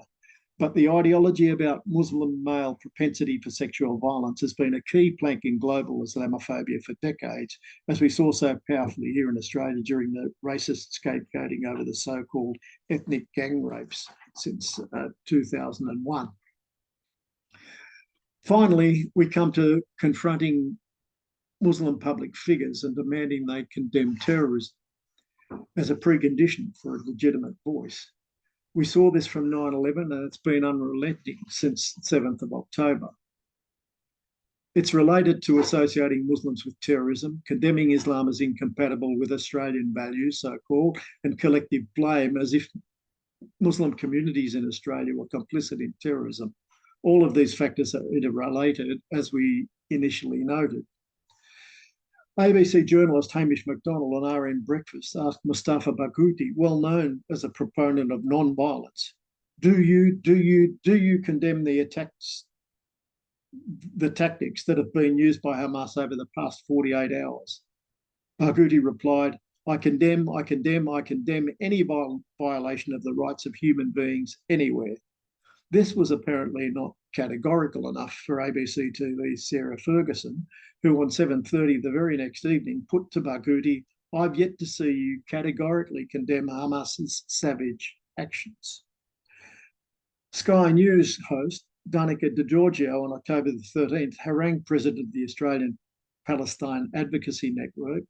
but the ideology about Muslim male propensity for sexual violence has been a key plank in global Islamophobia for decades, as we saw so powerfully here in Australia during the racist scapegoating over the so-called ethnic gang rapes since 2001. Finally, we come to confronting Muslim public figures and demanding they condemn terrorism as a precondition for a legitimate voice. We saw this from 9/11 and it's been unrelenting since 7th of October. It's related to associating Muslims with terrorism, condemning Islam as incompatible with Australian values, so-called, and collective blame as if Muslim communities in Australia were complicit in terrorism. All of these factors are interrelated, as we initially noted. ABC journalist Hamish MacDonald on RM Breakfast asked Mustafa Barghouti, well known as a proponent of non-violence, do you condemn the attacks, the tactics that have been used by Hamas over the past 48 hours? Barghouti replied, I condemn any violation of the rights of human beings anywhere. This was apparently not categorical enough for ABC TV's Sarah Ferguson, who on 7:30 the very next evening put to Barghouti, I've yet to see you categorically condemn Hamas's savage actions. Sky News host Danica Di Giorgio on October the 13th harangued President of the Australian Palestine Advocacy Network,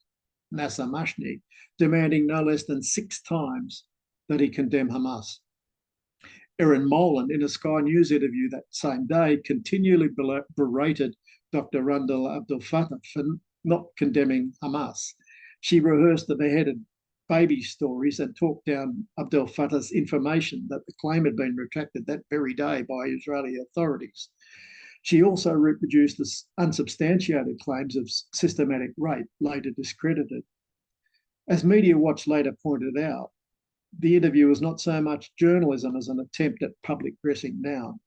Nasser Mashni, demanding no less than 6 times that he condemn Hamas. Erin Molan, in a Sky News interview that same day, continually berated Dr. Randall Abdel Fattah for not condemning Hamas. She rehearsed the beheaded baby stories and talked down Abdel Fattah's information that the claim had been retracted that very day by Israeli authorities. She also reproduced the unsubstantiated claims of systematic rape, later discredited. As Media Watch later pointed out, the interview was not so much journalism as an attempt at public dressing down.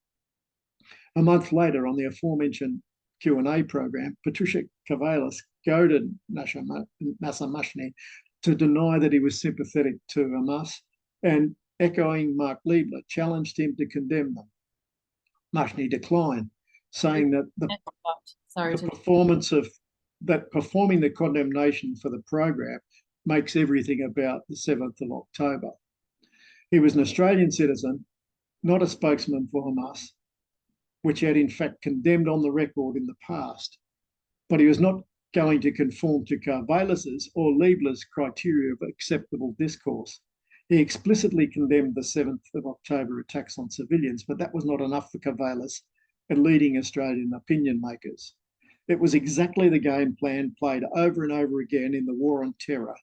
A month later, on the aforementioned Q&A program, Patricia Kavalis goaded Nasser Mashni to deny that he was sympathetic to Hamas and, echoing Mark Liebler, challenged him to condemn them. Mashni declined, saying that performing the condemnation for the program makes everything about the 7th of October. He was an Australian citizen, not a spokesman for Hamas, which had in fact condemned on the record in the past, but he was not going to conform to Kavalis's or Liebler's criteria of acceptable discourse. He explicitly condemned the 7th of October attacks on civilians, but that was not enough for Kavalis and leading Australian opinion makers. It was exactly the game plan played over and over again in the war on terror,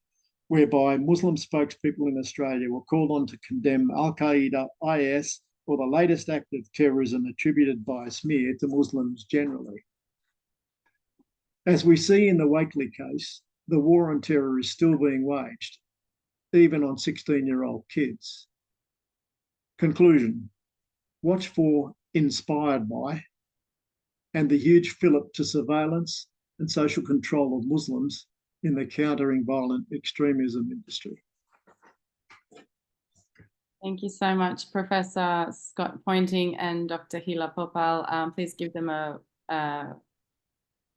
whereby Muslim spokespeople in Australia were called on to condemn Al-Qaeda, IS, or the latest act of terrorism attributed by a smear to Muslims generally. As we see in the Wakely case, the war on terror is still being waged, even on 16-year-old kids. Conclusion: watch for inspired by and the huge fillip to surveillance and social control of Muslims in the countering violent extremism industry. Thank you so much, Professor Scott Poynting and Dr. Hila Popal. Please give them a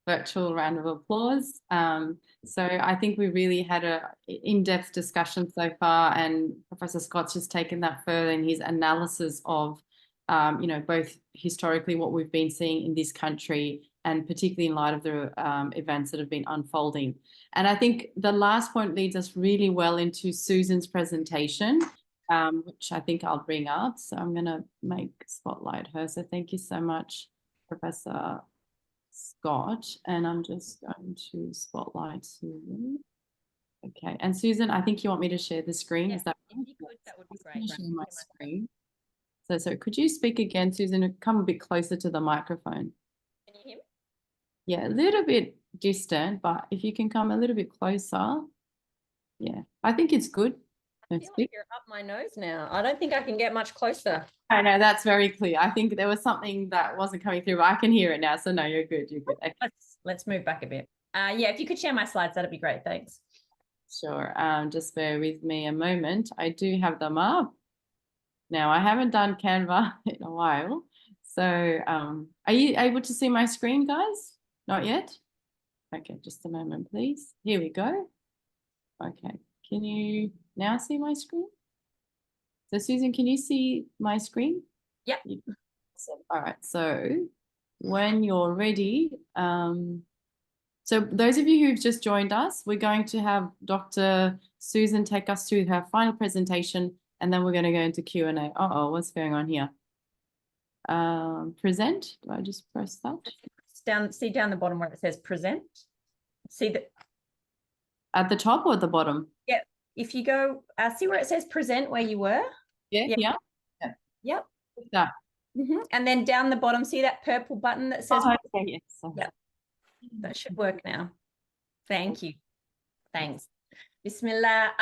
virtual round of applause. So I think we really had an in-depth discussion so far, and Professor Scott's just taken that further in his analysis of, both historically what we've been seeing in this country and particularly in light of the events that have been unfolding. And I think the last point leads us really well into Susan's presentation, which I think I'll bring up. So I'm going to spotlight her. So thank you so much, Professor Scott. And I'm just going to spotlight Susan. Okay. And Susan, I think you want me to share the screen. Yeah, is that if you could, that would be great. Share my screen. So could you speak again, Susan? Come a bit closer to the microphone. Can you hear me? Yeah, a little bit distant, but if you can come a little bit closer. Yeah, I think it's good. I feel like you're up my nose now. I don't think I can get much closer. I know, that's very clear. I think there was something that wasn't coming through, but I can hear it now. So no, you're good. You're good. Okay. Let's move back a bit. Yeah, if you could share my slides, that'd be great. Thanks. Sure. Just bear with me a moment. I do have them up. Now, I haven't done Canva in a while. So are you able to see my screen, guys? Not yet? Okay, just a moment, please. Here we go. Okay. Can you now see my screen? So Susan, can you see my screen? Yeah. All right. So when you're ready, so those of you who've just joined us, we're going to have Dr. Susan take us through her final presentation, and then we're going to go into Q&A. Uh-oh, what's going on here? Present. Do I just press that? See down the bottom where it says present. See that at the top or at the bottom? Yeah. If you go, see where it says present where you were? Yeah. Yep. That. And then down the bottom, see that purple button that says okay, yes. Yep. That should work now. Thank you. Thanks. Bismillah.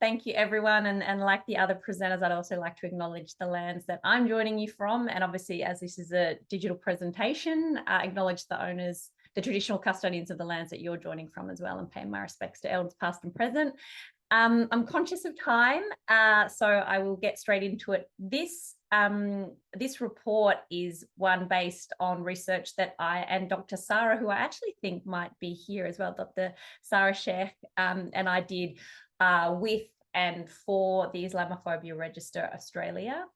Thank you, everyone. And like the other presenters, I'd also like to acknowledge the lands that I'm joining you from. And obviously, as this is a digital presentation, acknowledge the owners, the traditional custodians of the lands that you're joining from as well, and pay my respects to elders past and present. I'm conscious of time, so I will get straight into it. This report is one based on research that I and Dr. Sarah, who I actually think might be here as well, Dr. Sarah Sheikh, and I did with and for the Islamophobia Register Australia.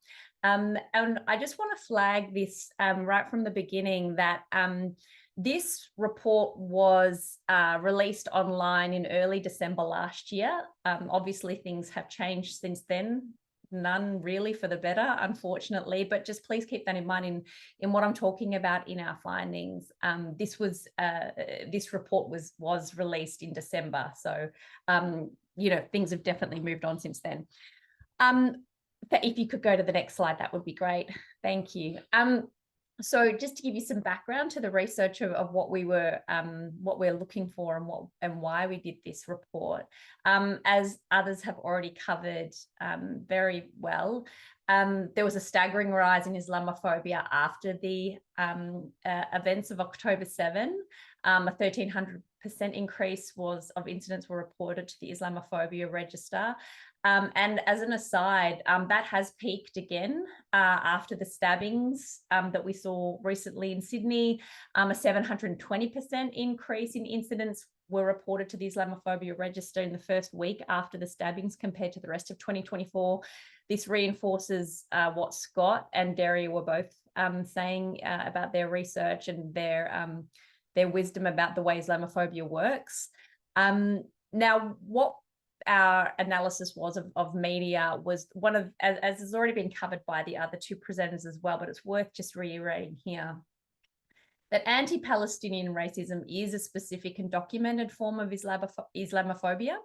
And I just want to flag this right from the beginning that this report was released online in early December last year. Obviously, things have changed since then. None really for the better, unfortunately, but just please keep that in mind in what I'm talking about in our findings. This report was released in December. So, things have definitely moved on since then. If you could go to the next slide, that would be great. Thank you. So just to give you some background to the research of what we're looking for and why we did this report, as others have already covered very well, there was a staggering rise in Islamophobia after the events of October 7. A 1,300% increase of incidents were reported to the Islamophobia Register. And as an aside, that has peaked again after the stabbings that we saw recently in Sydney. A 720% increase in incidents were reported to the Islamophobia Register in the first week after the stabbings compared to the rest of 2024. This reinforces what Scott and Derya were both saying about their research and their wisdom about the way Islamophobia works. Now, what our analysis was of media was one of, as has already been covered by the other two presenters as well, but it's worth just reiterating here. that anti-Palestinian racism is a specific and documented form of Islamophobia.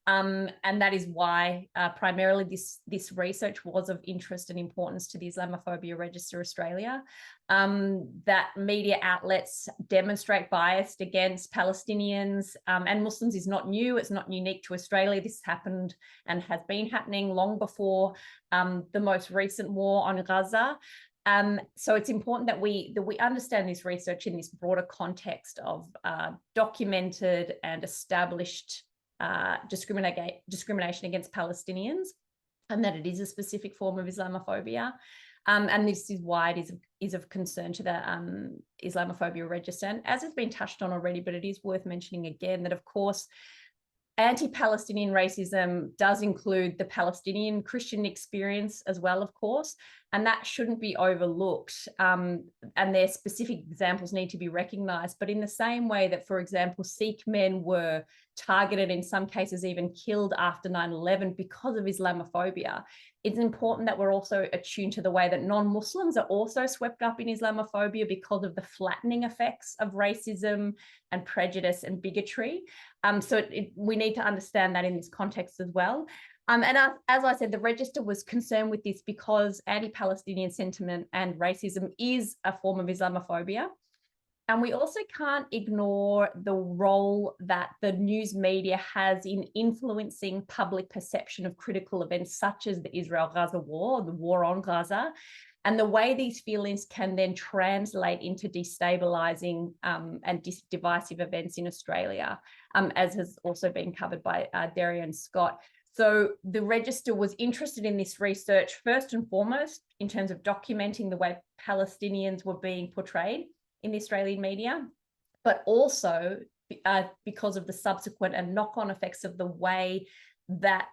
And that is why primarily this research was of interest and importance to the Islamophobia Register Australia. That media outlets demonstrate bias against Palestinians and Muslims is not new. It's not unique to Australia. This happened and has been happening long before the most recent war on Gaza. So it's important that we understand this research in this broader context of documented and established discrimination against Palestinians, and that it is a specific form of Islamophobia. And this is why it is of concern to the Islamophobia Register. And as has been touched on already, but it is worth mentioning again that, of course, anti-Palestinian racism does include the Palestinian Christian experience as well, of course, and that shouldn't be overlooked. And their specific examples need to be recognised. But in the same way that, for example, Sikh men were targeted, in some cases even killed after 9/11 because of Islamophobia, it's important that we're also attuned to the way that non-Muslims are also swept up in Islamophobia because of the flattening effects of racism and prejudice and bigotry. So we need to understand that in this context as well. And as I said, the register was concerned with this because anti-Palestinian sentiment and racism is a form of Islamophobia. And we also can't ignore the role that the news media has in influencing public perception of critical events such as the Israel-Gaza war, the war on Gaza, and the way these feelings can then translate into destabilising and divisive events in Australia, as has also been covered by Derya and Scott. So the register was interested in this research first and foremost in terms of documenting the way Palestinians were being portrayed in the Australian media, but also because of the subsequent and knock-on effects of the way that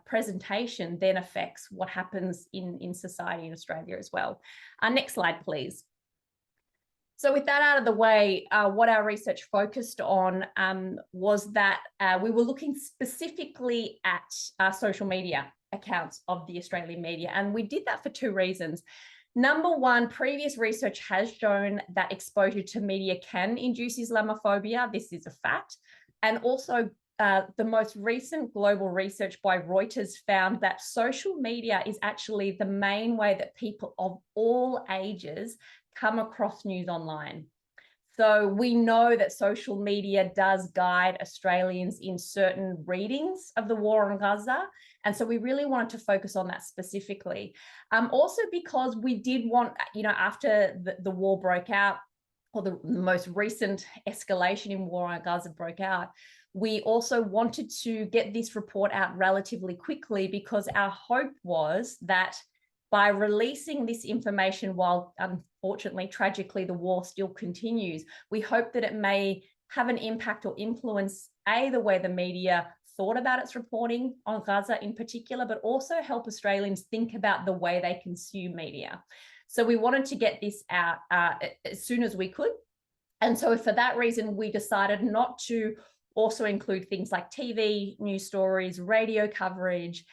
presentation then affects what happens in society in Australia as well. Next slide, please. So with that out of the way, what our research focused on was that we were looking specifically at social media accounts of the Australian media, and we did that for two reasons. Number one, previous research has shown that exposure to media can induce Islamophobia. This is a fact. And also, the most recent global research by Reuters found that social media is actually the main way that people of all ages come across news online. So we know that social media does guide Australians in certain readings of the war on Gaza. And so we really wanted to focus on that specifically. Also because we did want, after the war broke out, or the most recent escalation in war on Gaza broke out, we also wanted to get this report out relatively quickly because our hope was that by releasing this information while, unfortunately, tragically, the war still continues, we hope that it may have an impact or influence, the way the media thought about its reporting on Gaza in particular, but also help Australians think about the way they consume media. So we wanted to get this out as soon as we could. And so for that reason, we decided not to also include things like TV, news stories, radio coverage,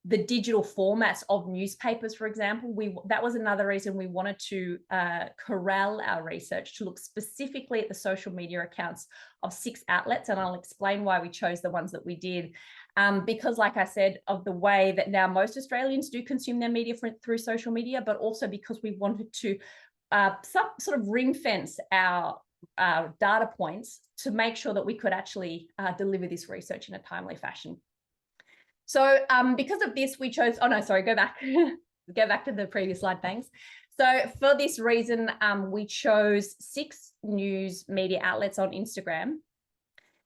the digital formats of newspapers, for example. That was another reason we wanted to corral our research to look specifically at the social media accounts of 6 outlets, and I'll explain why we chose the ones that we did. Because, like I said, of the way that now most Australians do consume their media through social media, but also because we wanted to sort of ring fence our data points to make sure that we could actually deliver this research in a timely fashion. So because of this, we chose, oh no, sorry, go back. Go back to the previous slide, thanks. So for this reason, we chose 6 news media outlets on Instagram.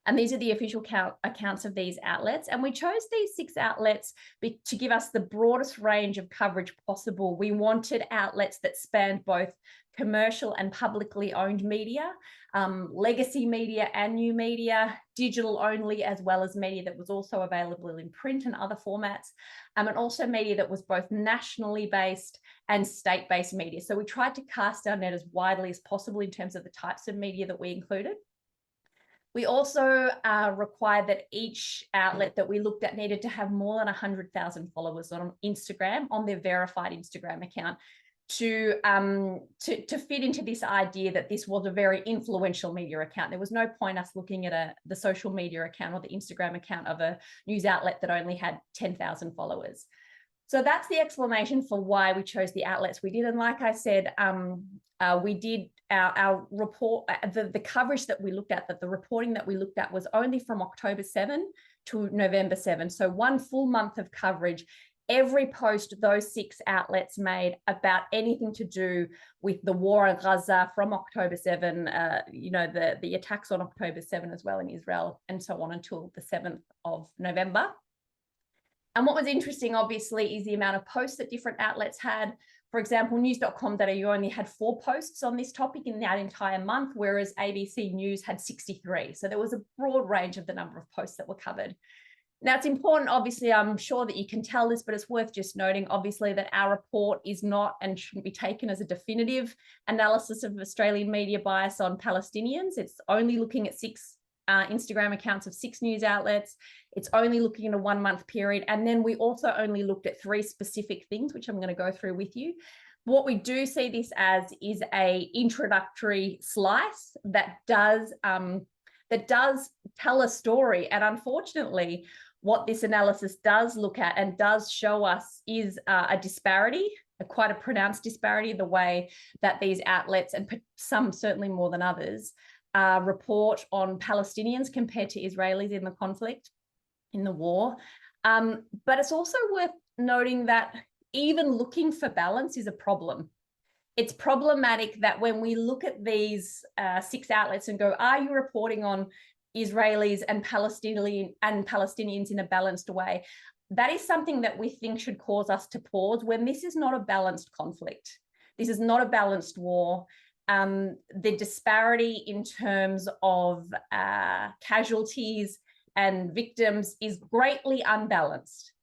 And these are the official accounts of these outlets. And we chose these 6 outlets to give us the broadest range of coverage possible. We wanted outlets that spanned both commercial and publicly owned media, legacy media and new media, digital only, as well as media that was also available in print and other formats, and also media that was both nationally based and state-based media. So we tried to cast our net as widely as possible in terms of the types of media that we included. We also required that each outlet that we looked at needed to have more than 100,000 followers on Instagram, on their verified Instagram account. to fit into this idea that this was a very influential media account. There was no point us looking at the social media account or the Instagram account of a news outlet that only had 10,000 followers. So that's the explanation for why we chose the outlets we did. And like I said, we did our report, the coverage that we looked at, that the reporting that we looked at was only from October 7 to November 7. So one full month of coverage. Every post those 6 outlets made about anything to do with the war in Gaza from October 7, you know, the attacks on October 7 as well in Israel, and so on until the 7th of November. And what was interesting, obviously, is the amount of posts that different outlets had. For example, news.com.au only had 4 posts on this topic in that entire month, whereas ABC News had 63. So there was a broad range of the number of posts that were covered. Now, it's important, obviously, I'm sure that you can tell this, but it's worth just noting, obviously, that our report is not and shouldn't be taken as a definitive analysis of Australian media bias on Palestinians. It's only looking at 6 Instagram accounts of 6 news outlets. It's only looking at a 1-month period. And then we also only looked at 3 specific things, which I'm going to go through with you. What we do see this as is a introductory slice that does tell a story. And unfortunately, what this analysis does look at and does show us is a disparity, quite a pronounced disparity, the way that these outlets, and some certainly more than others, report on Palestinians compared to Israelis in the conflict, in the war. But it's also worth noting that even looking for balance is a problem. It's problematic that when we look at these 6 outlets and go, are you reporting on Israelis and Palestinians in a balanced way? That is something that we think should cause us to pause when this is not a balanced conflict. This is not a balanced war. The disparity in terms of casualties and victims is greatly unbalanced.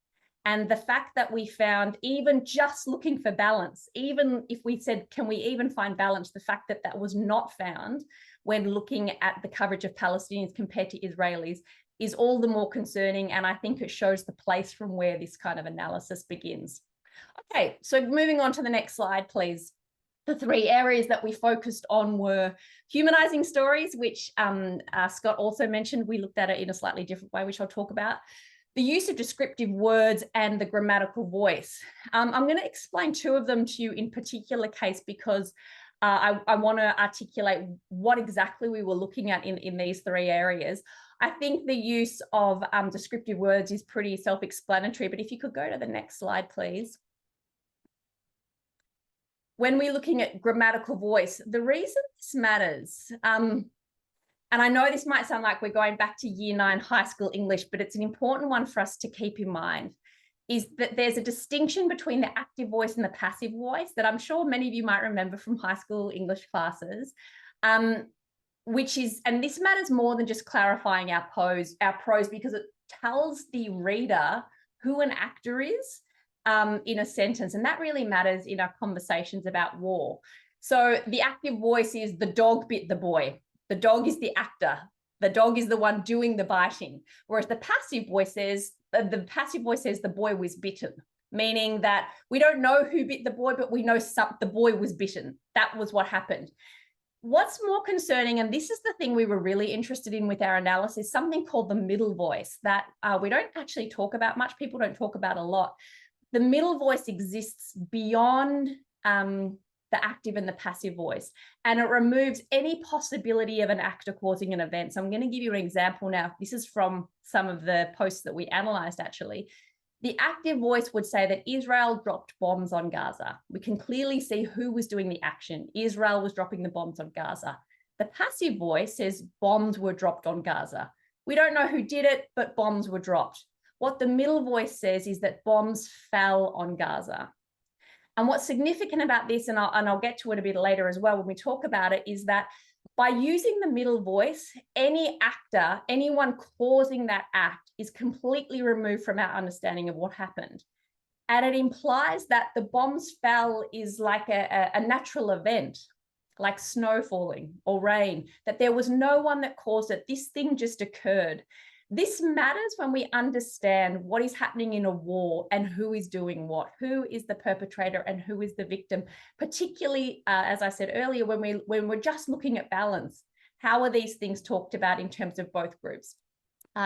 And the fact that we found, even just looking for balance, even if we said, can we even find balance, the fact that that was not found when looking at the coverage of Palestinians compared to Israelis is all the more concerning. And I think it shows the place from where this kind of analysis begins. Okay, so moving on to the next slide, please. The 3 areas that we focused on were humanizing stories, which Scott also mentioned. We looked at it in a slightly different way, which I'll talk about. The use of descriptive words and the grammatical voice. I'm going to explain 2 of them to you in particular case because I want to articulate what exactly we were looking at in these 3 areas. I think the use of descriptive words is pretty self-explanatory, but if you could go to the next slide, please. When we're looking at grammatical voice, the reason this matters, and I know this might sound like we're going back to year 9 high school English, but it's an important one for us to keep in mind, is that there's a distinction between the active voice and the passive voice that I'm sure many of you might remember from high school English classes, which is, and this matters more than just clarifying our prose, because it tells the reader who an actor is in a sentence. And that really matters in our conversations about war. So the active voice is the dog bit the boy. The dog is the actor. The dog is the one doing the biting. Whereas the passive voice says, the boy was bitten, meaning that we don't know who bit the boy, but we know the boy was bitten. That was what happened. What's more concerning, and this is the thing we were really interested in with our analysis, something called the middle voice that we don't actually talk about much. People don't talk about a lot. The middle voice exists beyond the active and the passive voice, and it removes any possibility of an actor causing an event. So I'm going to give you an example now. This is from some of the posts that we analyzed, actually. The active voice would say that Israel dropped bombs on Gaza. We can clearly see who was doing the action. Israel was dropping the bombs on Gaza. The passive voice says bombs were dropped on Gaza. We don't know who did it, but bombs were dropped. What the middle voice says is that bombs fell on Gaza. And what's significant about this, and I'll get to it a bit later as well when we talk about it, is that by using the middle voice, any actor, anyone causing that act is completely removed from our understanding of what happened. And it implies that the bombs fell is like a natural event, like snow falling or rain, that there was no one that caused it. This thing just occurred. This matters when we understand what is happening in a war and who is doing what, who is the perpetrator and who is the victim, particularly, as I said earlier, when we're just looking at balance. How are these things talked about in terms of both groups?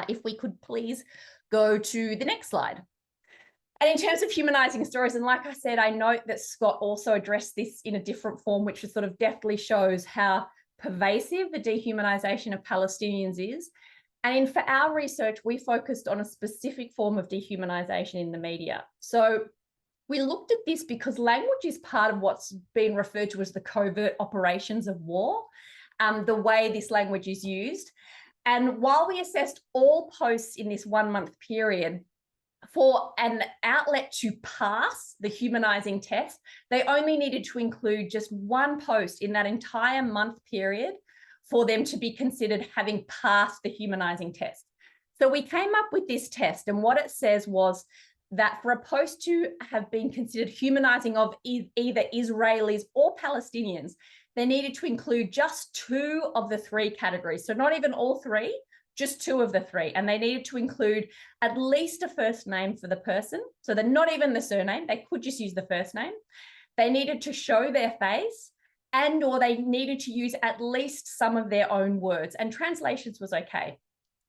If we could please go to the next slide. And in terms of humanizing stories, and like I said, I note that Scott also addressed this in a different form, which sort of deftly shows how pervasive the dehumanization of Palestinians is. And for our research, we focused on a specific form of dehumanization in the media. So we looked at this because language is part of what's been referred to as the covert operations of war, the way this language is used. And while we assessed all posts in this 1 month period, for an outlet to pass the humanizing test, they only needed to include just one post in that entire month period for them to be considered having passed the humanizing test. So we came up with this test, and what it says was that for a post to have been considered humanizing of either Israelis or Palestinians, they needed to include just 2 of the 3 categories. So not even all 3, just 2 of the 3. And they needed to include at least a first name for the person. So they're not even the surname. They could just use the first name. They needed to show their face, and or they needed to use at least some of their own words, and translations was okay.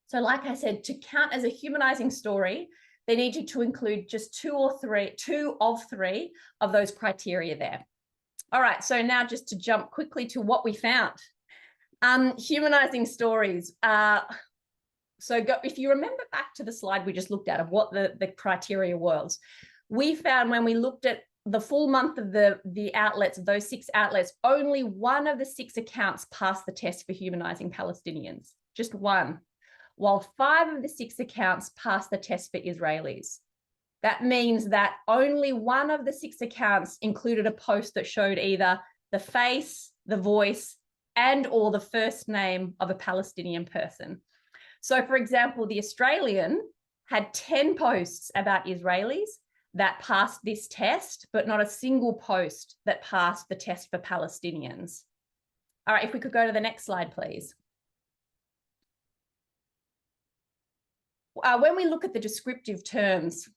So like I said, to count as a humanizing story, they needed to include just 2 of 3 of those criteria there. All right, so now just to jump quickly to what we found. Humanizing stories. If you remember back to the slide we just looked at of what the criteria was, we found when we looked at the full month of the outlets, of those 6 outlets, only 1 of the 6 accounts passed the test for humanizing Palestinians, just 1, while 5 of the 6 accounts passed the test for Israelis. That means that only 1 of the 6 accounts included a post that showed either the face, the voice, and or the first name of a Palestinian person. So for example, the Australian had 10 posts about Israelis that passed this test, but not a single post that passed the test for Palestinians. All right, if we could go to the next slide, please. When we look at the descriptive terms,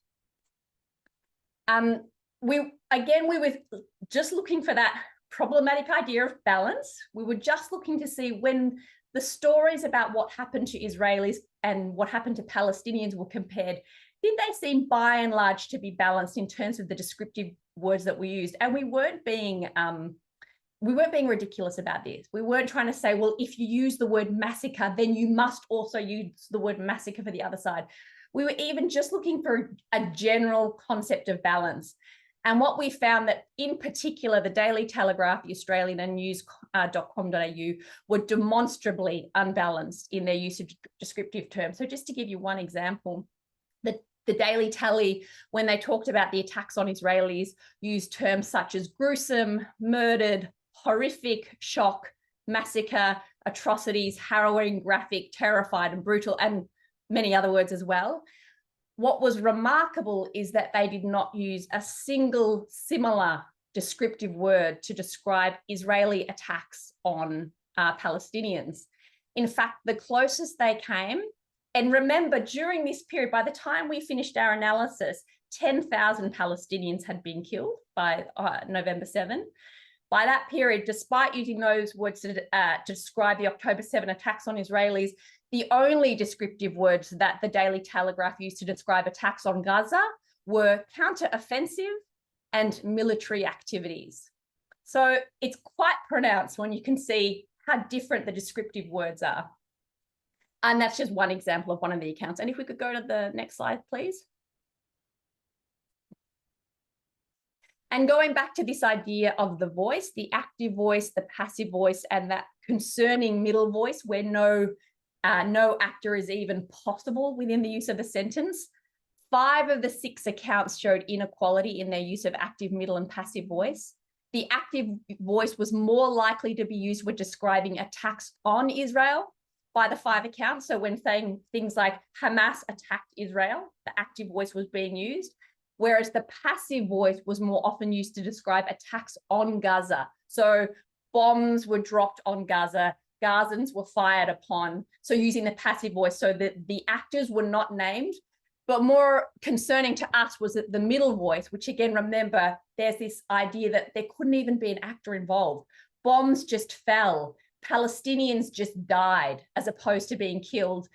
we were just looking for that problematic idea of balance. We were just looking to see when the stories about what happened to Israelis and what happened to Palestinians were compared, did they seem by and large to be balanced in terms of the descriptive words that we used? And we weren't being ridiculous about this. We weren't trying to say, well, if you use the word massacre, then you must also use the word massacre for the other side. We were even just looking for a general concept of balance. And what we found that in particular, the Daily Telegraph, the Australian and news.com.au were demonstrably unbalanced in their use of descriptive terms. So just to give you one example, the Daily Tele, when they talked about the attacks on Israelis, used terms such as gruesome, murdered, horrific, shock, massacre, atrocities, harrowing, graphic, terrified, and brutal, and many other words as well. What was remarkable is that they did not use a single similar descriptive word to describe Israeli attacks on Palestinians. In fact, the closest they came, and remember, during this period, by the time we finished our analysis, 10,000 Palestinians had been killed by November 7. By that period, despite using those words to describe the October 7 attacks on Israelis, the only descriptive words that the Daily Telegraph used to describe attacks on Gaza were counter-offensive and military activities. So it's quite pronounced when you can see how different the descriptive words are. And that's just one example of one of the accounts. And if we could go to the next slide, please. And going back to this idea of the voice, the active voice, the passive voice, and that concerning middle voice where no actor is even possible within the use of a sentence, 5 of the 6 accounts showed inequality in their use of active, middle, and passive voice. The active voice was more likely to be used when describing attacks on Israel by the 5 accounts. So when saying things like Hamas attacked Israel, the active voice was being used, whereas the passive voice was more often used to describe attacks on Gaza. So bombs were dropped on Gaza, Gazans were fired upon. So using the passive voice, so that the actors were not named. But more concerning to us was that the middle voice, which again, remember, there's this idea that there couldn't even be an actor involved. Bombs just fell. Palestinians just died as opposed to being killed,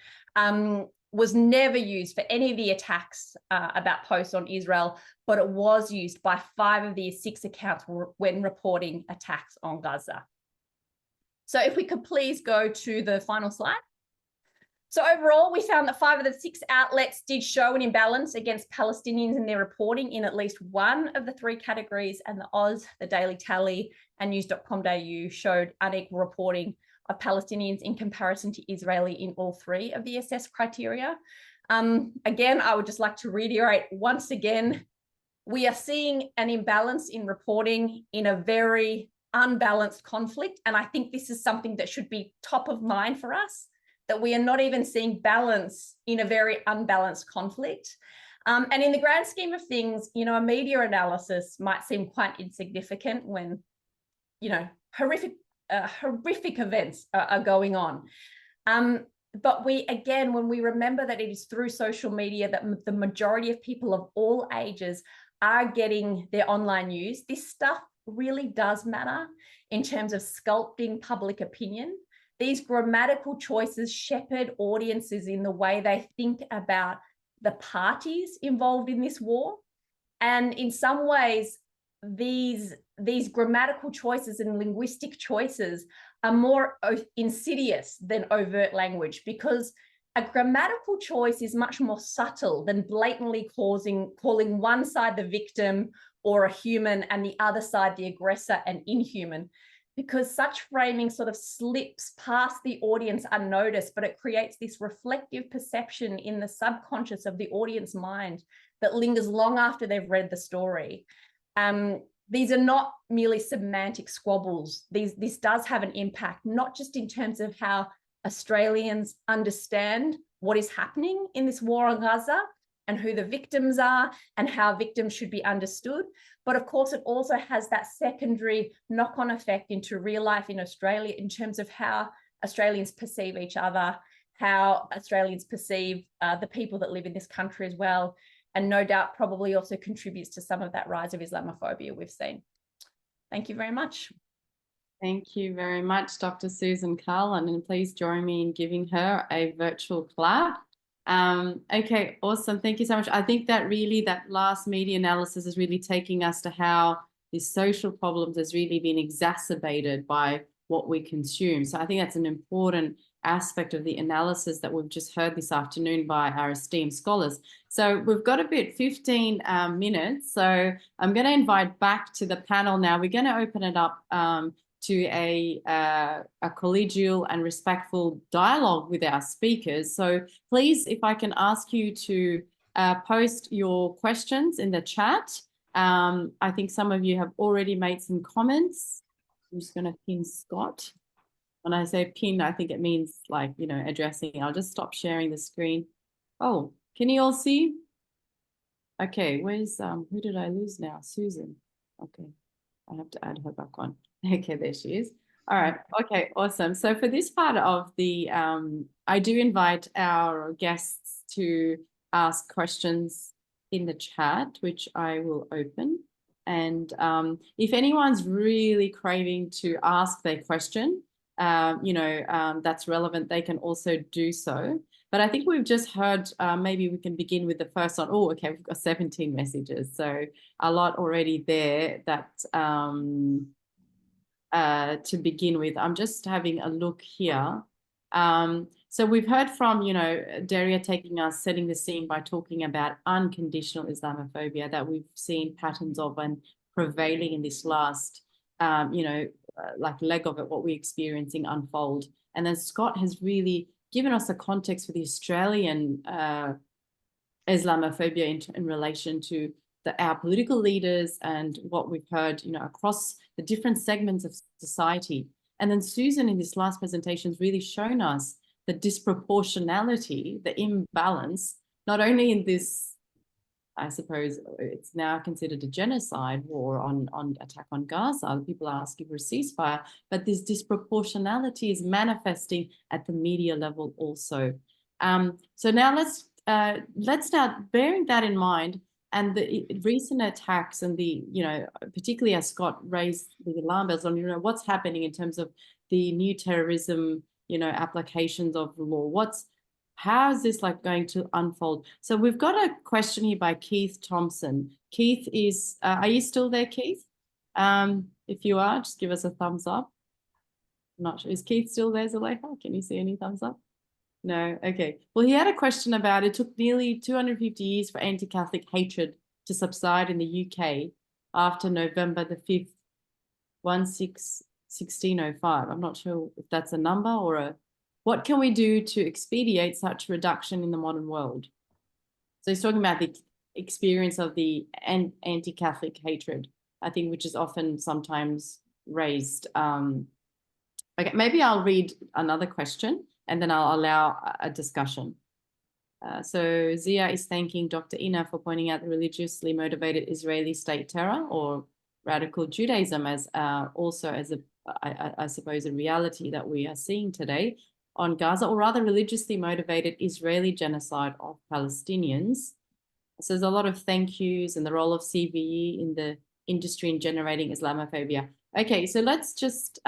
was never used for any of the attacks about posts on Israel, but it was used by 5 of the 6 accounts when reporting attacks on Gaza. So if we could please go to the final slide. So overall, we found that 5 of the 6 outlets did show an imbalance against Palestinians in their reporting in at least one of the 3 categories, and the Oz, the Daily Tally, and news.com.au showed unequal reporting of Palestinians in comparison to Israeli in all 3 of the assessed criteria. Again, I would just like to reiterate once again, we are seeing an imbalance in reporting in a very unbalanced conflict. And I think this is something that should be top of mind for us, that we are not even seeing balance in a very unbalanced conflict. And in the grand scheme of things, you know, a media analysis might seem quite insignificant when, you know, horrific events are going on. But we, again, when we remember that it is through social media that the majority of people of all ages are getting their online news, this stuff really does matter in terms of sculpting public opinion. These grammatical choices shepherd audiences in the way they think about the parties involved in this war. And in some ways, these grammatical choices and linguistic choices are more insidious than overt language, because a grammatical choice is much more subtle than blatantly calling one side the victim or a human and the other side the aggressor and inhuman, because such framing sort of slips past the audience unnoticed, but it creates this reflective perception in the subconscious of the audience mind that lingers long after they've read the story. These are not merely semantic squabbles. This does have an impact, not just in terms of how Australians understand what is happening in this war on Gaza and who the victims are and how victims should be understood, but of course it also has that secondary knock-on effect into real life in Australia in terms of how Australians perceive each other, how Australians perceive the people that live in this country as well, and no doubt probably also contributes to some of that rise of Islamophobia we've seen. Thank you very much. Thank you very much, Dr. Susan Carland, and please join me in giving her a virtual clap. Okay, awesome. Thank you so much. I think that really that last media analysis is really taking us to how these social problems has really been exacerbated by what we consume. So I think that's an important aspect of the analysis that we've just heard this afternoon by our esteemed scholars. So we've got about 15 minutes. So I'm going to invite back to the panel now. We're going to open it up to a collegial and respectful dialogue with our speakers. So please, if I can ask you to post your questions in the chat. I think some of you have already made some comments. I'm just going to pin Scott. When I say pin, I think it means like, you know, addressing. I'll just stop sharing the screen. Oh, can you all see? Okay, where's, who did I lose now? Susan. Okay, I have to add her back on. Okay, there she is. All right, okay, awesome. So for this part of the, I do invite our guests to ask questions in the chat, which I will open. And if anyone's really craving to ask their question, you know, that's relevant, they can also do so. But I think we've just heard, maybe we can begin with the first one. Oh, okay, we've got 17 messages. So a lot already there that to begin with. I'm just having a look here. So we've heard from, you know, Derya taking us, setting the scene by talking about unconditional Islamophobia that we've seen patterns of and prevailing in this last, you know, like leg of it, what we're experiencing unfold. And then Scott has really given us a context for the Australian Islamophobia in relation to our political leaders and what we've heard, you know, across the different segments of society. And then Susan in this last presentation has really shown us the disproportionality, the imbalance, not only in this I suppose it's now considered a genocide war on attack on Gaza. People are asking for a ceasefire, but this disproportionality is manifesting at the media level also. So now let's now, bearing that in mind, and the recent attacks and the, particularly as Scott raised the alarm bells on, what's happening in terms of the new terrorism, applications of the law. How is this going to unfold? So we've got a question here by Keith Thompson. Keith is, are you still there, Keith? If you are, just give us a thumbs up. I'm not sure. Is Keith still there, Zuleika? Can you see any thumbs up? No, okay. Well, he had a question about it took nearly 250 years for anti-Catholic hatred to subside in the UK after November the 5th, 1605. I'm not sure if that's a number or what can we do to expedite such reduction in the modern world? So he's talking about the experience of the anti-Catholic hatred, I think, which is often sometimes raised. Okay, maybe I'll read another question and then I'll allow a discussion. So Zia is thanking Dr. Iner for pointing out the religiously motivated Israeli state terror or radical Judaism as also as I suppose a reality that we are seeing today on Gaza, or rather religiously motivated Israeli genocide of Palestinians. So there's a lot of thank yous and the role of CVE in the industry in generating Islamophobia. Okay, so let's just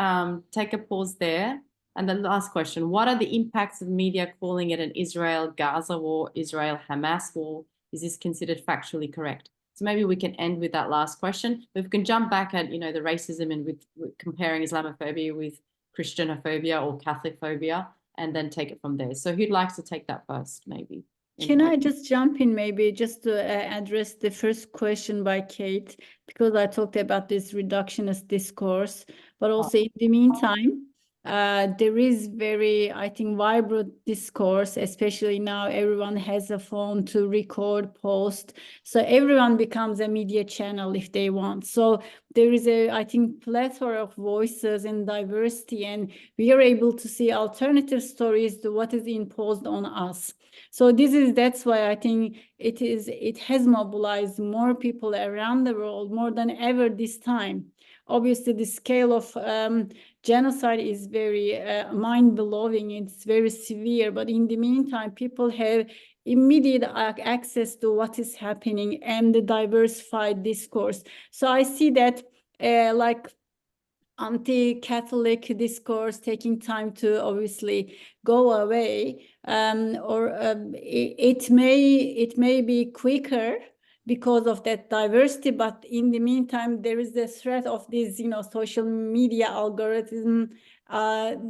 take a pause there. And the last question, what are the impacts of media calling it an Israel-Gaza war, Israel-Hamas war? Is this considered factually correct? So maybe we can end with that last question. But we can jump back at, the racism and with comparing Islamophobia with Christianophobia or Catholic phobia, and then take it from there. So who'd like to take that first, maybe? Can I just jump in maybe just to address the first question by Kate, because I talked about this reductionist discourse, but also in the meantime, there is very, I think, vibrant discourse, especially now everyone has a phone to record, post. So everyone becomes a media channel if they want. So there is I think, plethora of voices and diversity, and we are able to see alternative stories to what is imposed on us. So that's why I think it has mobilized more people around the world more than ever this time. Obviously, the scale of genocide is very mind-blowing. It's very severe. But in the meantime, people have immediate access to what is happening and the diversified discourse. So I see that like anti-Catholic discourse taking time to obviously go away, or it may be quicker because of that diversity, but in the meantime, there is the threat of this, social media algorithm.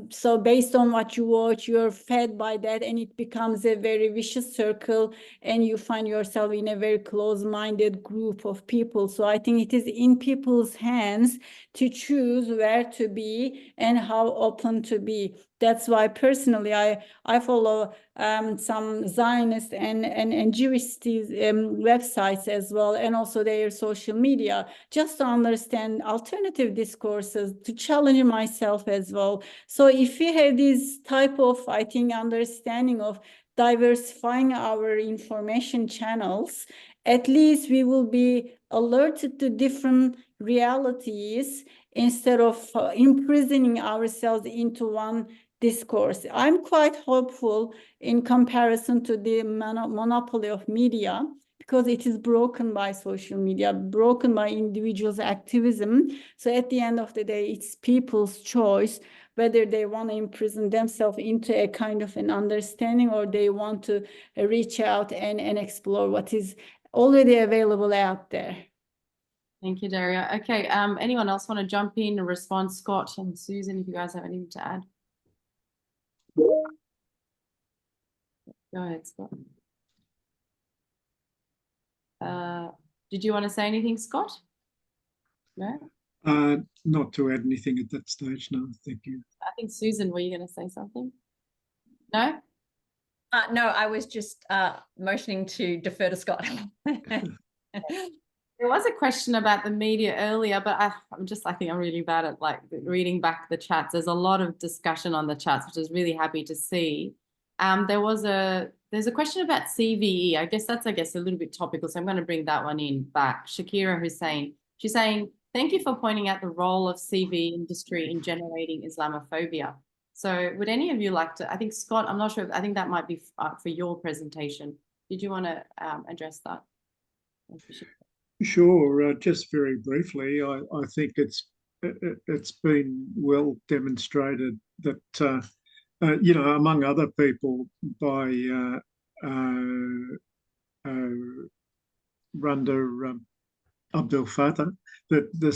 So based on what you watch, you're fed by that, and it becomes a very vicious circle, and you find yourself in a very close-minded group of people. So I think it is in people's hands to choose where to be and how open to be. That's why personally I follow some Zionist and Jewish websites as well, and also their social media, just to understand alternative discourses, to challenge myself as well. So if we have this type of, I think, understanding of diversifying our information channels, at least we will be alerted to different realities instead of imprisoning ourselves into one discourse. I'm quite hopeful in comparison to the monopoly of media, because it is broken by social media, broken by individuals' activism. So at the end of the day, it's people's choice whether they want to imprison themselves into a kind of an understanding, or they want to reach out and explore what is already available out there. Thank you, Derya. Okay, anyone else want to jump in and respond? Scott and Susan, if you guys have anything to add. Go ahead, Scott. Did you want to say anything, Scott? No? Not to add anything at that stage, no, thank you. I think, Susan, were you going to say something? No? No, I was just motioning to defer to Scott. There was a question about the media earlier, but I think I'm really bad at reading back the chats. There's a lot of discussion on the chats, which I was really happy to see. There was a There's a question about CVE. I guess a little bit topical, so I'm going to bring that one in back. Shakira Hussain, she's saying, thank you for pointing out the role of CV industry in generating Islamophobia. So would any of you like to, I think Scott, I'm not sure, I think that might be for your presentation. Did you want to address that? Sure, just very briefly, I think it's been well demonstrated that, you know, among other people by Randa Abdel Fattah, that the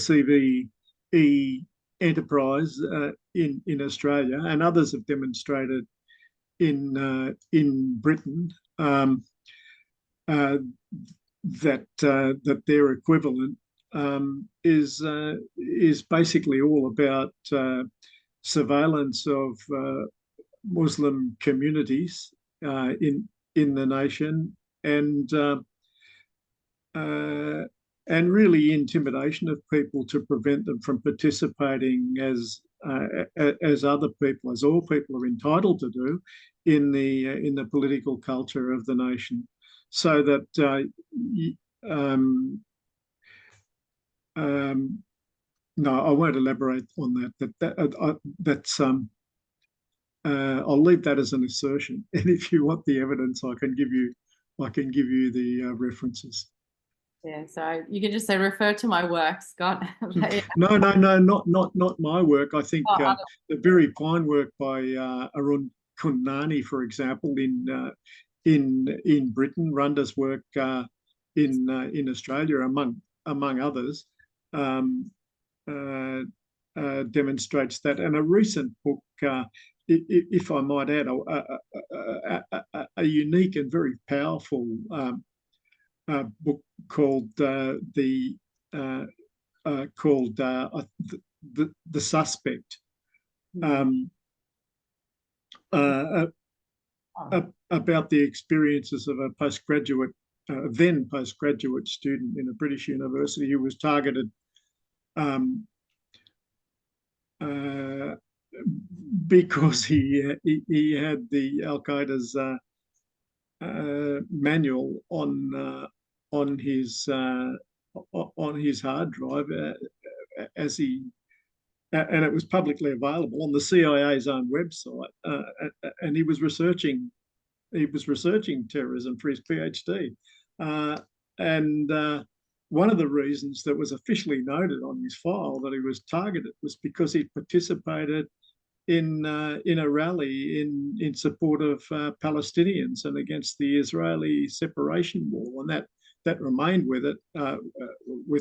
CVE enterprise in Australia and others have demonstrated in Britain that their equivalent is basically all about surveillance of Muslim communities in the nation and really intimidation of people to prevent them from participating as other people, as all people are entitled to do, in the political culture of the nation. So that no, I won't elaborate on that. That's I'll leave that as an assertion. And if you want the evidence, I can give you the references. Yeah, so you can just say refer to my work, Scott. No, not my work. I think the very fine work by Arun Kundnani, for example, in Britain, Runda's work in Australia, among others, demonstrates that. And a recent book, if I might add, a unique and very powerful book called The Suspect. About the experiences of a then postgraduate student in a British university who was targeted because he had the Al Qaeda's manual on his hard drive and it was publicly available on the CIA's own website, and he was researching terrorism for his PhD, and one of the reasons that was officially noted on his file that he was targeted was because he participated in a rally in support of Palestinians and against the Israeli separation wall, and that remained with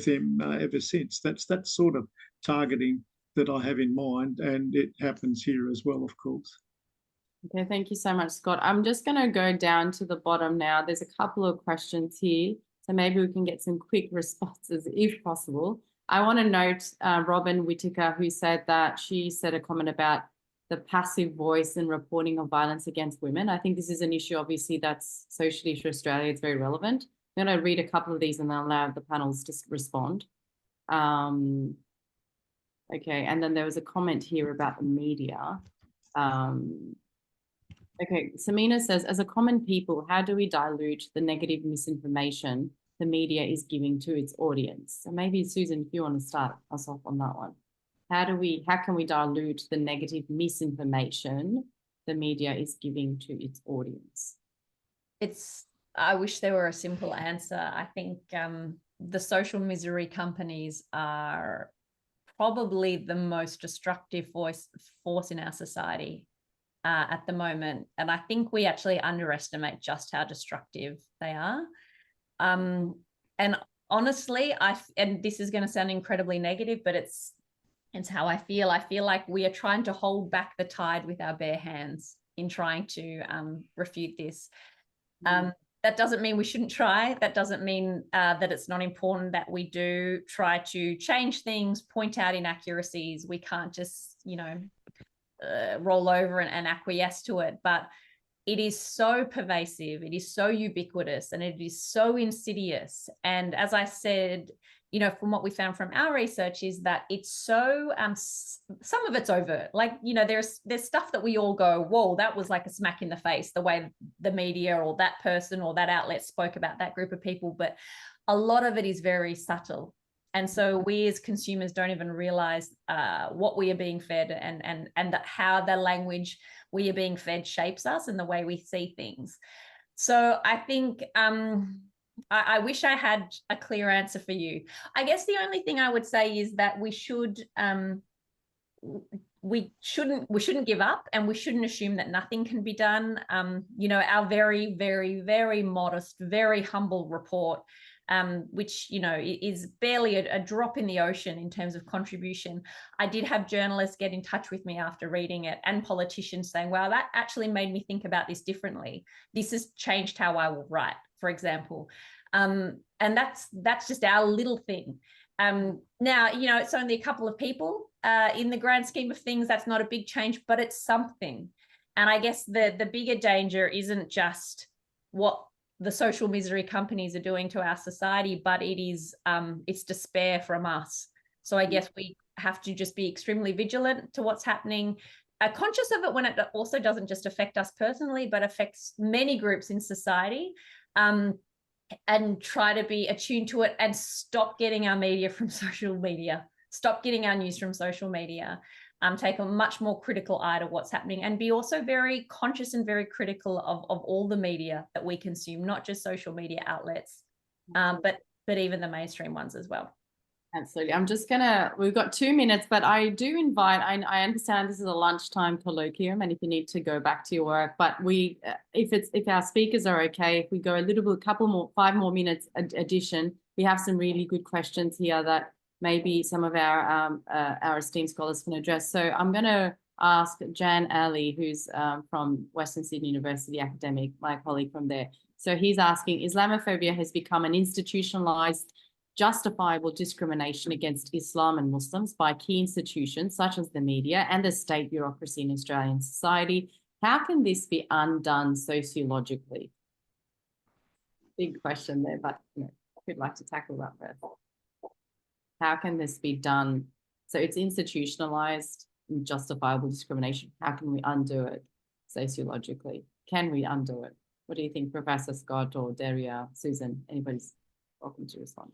him ever since. That's that sort of targeting that I have in mind, and it happens here as well, of course. Okay, thank you so much, Scott. I'm just going to go down to the bottom now. There's a couple of questions here, so maybe we can get some quick responses if possible. I want to note Robin Whitaker, who said that she said a comment about the passive voice and reporting of violence against women. I think this is an issue, obviously, that's socially for Australia. It's very relevant. I'm going to read a couple of these and then allow the panels to respond. Okay, and then there was a comment here about the media. Okay, Samina says, as a common people, how do we dilute the negative misinformation the media is giving to its audience? So maybe, Susan, if you want to start us off on that one. How can we dilute the negative misinformation the media is giving to its audience? I wish there were a simple answer. I think the social misery companies are probably the most destructive force in our society at the moment. And I think we actually underestimate just how destructive they are. And honestly, and this is going to sound incredibly negative, but it's how I feel. I feel like we are trying to hold back the tide with our bare hands in trying to refute this. That doesn't mean we shouldn't try. That doesn't mean that it's not important that we do try to change things, point out inaccuracies. We can't just, roll over and acquiesce to it. But it is so pervasive, it is so ubiquitous, and it is so insidious. And as I said, you know, from what we found from our research is that it's so, some of it's overt. Like, you know, there's stuff that we all go, whoa, that was like a smack in the face, the way the media or that person or that outlet spoke about that group of people. But a lot of it is very subtle. And so we as consumers don't even realize what we are being fed and how the language we are being fed shapes us and the way we see things. So I think I wish I had a clear answer for you. I guess the only thing I would say is that we shouldn't give up, and we shouldn't assume that nothing can be done. You know, our very, very, very modest, very humble report, which, you know, is barely a drop in the ocean in terms of contribution. I did have journalists get in touch with me after reading it, and politicians saying, wow, that actually made me think about this differently. This has changed how I will write, for example. And that's just our little thing. Now, you know, it's only a couple of people. In the grand scheme of things, that's not a big change, but it's something. And I guess the bigger danger isn't just what the social misery companies are doing to our society, but it is it's despair from us. So I guess we have to just be extremely vigilant to what's happening, conscious of it when it also doesn't just affect us personally, but affects many groups in society, and try to be attuned to it and stop getting our media from social media, stop getting our news from social media, take a much more critical eye to what's happening, and be also very conscious and very critical of all the media that we consume, not just social media outlets, but even the mainstream ones as well. Absolutely. We've got 2 minutes, but I do invite, I understand this is a lunchtime colloquium, and if you need to go back to your work, but if our speakers are okay, if we go a little bit, 5 more minutes addition, we have some really good questions here that maybe some of our esteemed scholars can address. So I'm going to ask Jan Ali, who's from Western Sydney University academic, my colleague from there. So he's asking, Islamophobia has become an institutionalized, justifiable discrimination against Islam and Muslims by key institutions such as the media and the state bureaucracy in Australian society. How can this be undone sociologically? Big question there, but you know, who'd like to tackle that first? How can this be done? So it's institutionalized and justifiable discrimination. How can we undo it sociologically? Can we undo it? What do you think, Professor Scott or Derya, Susan? Anybody's welcome to respond.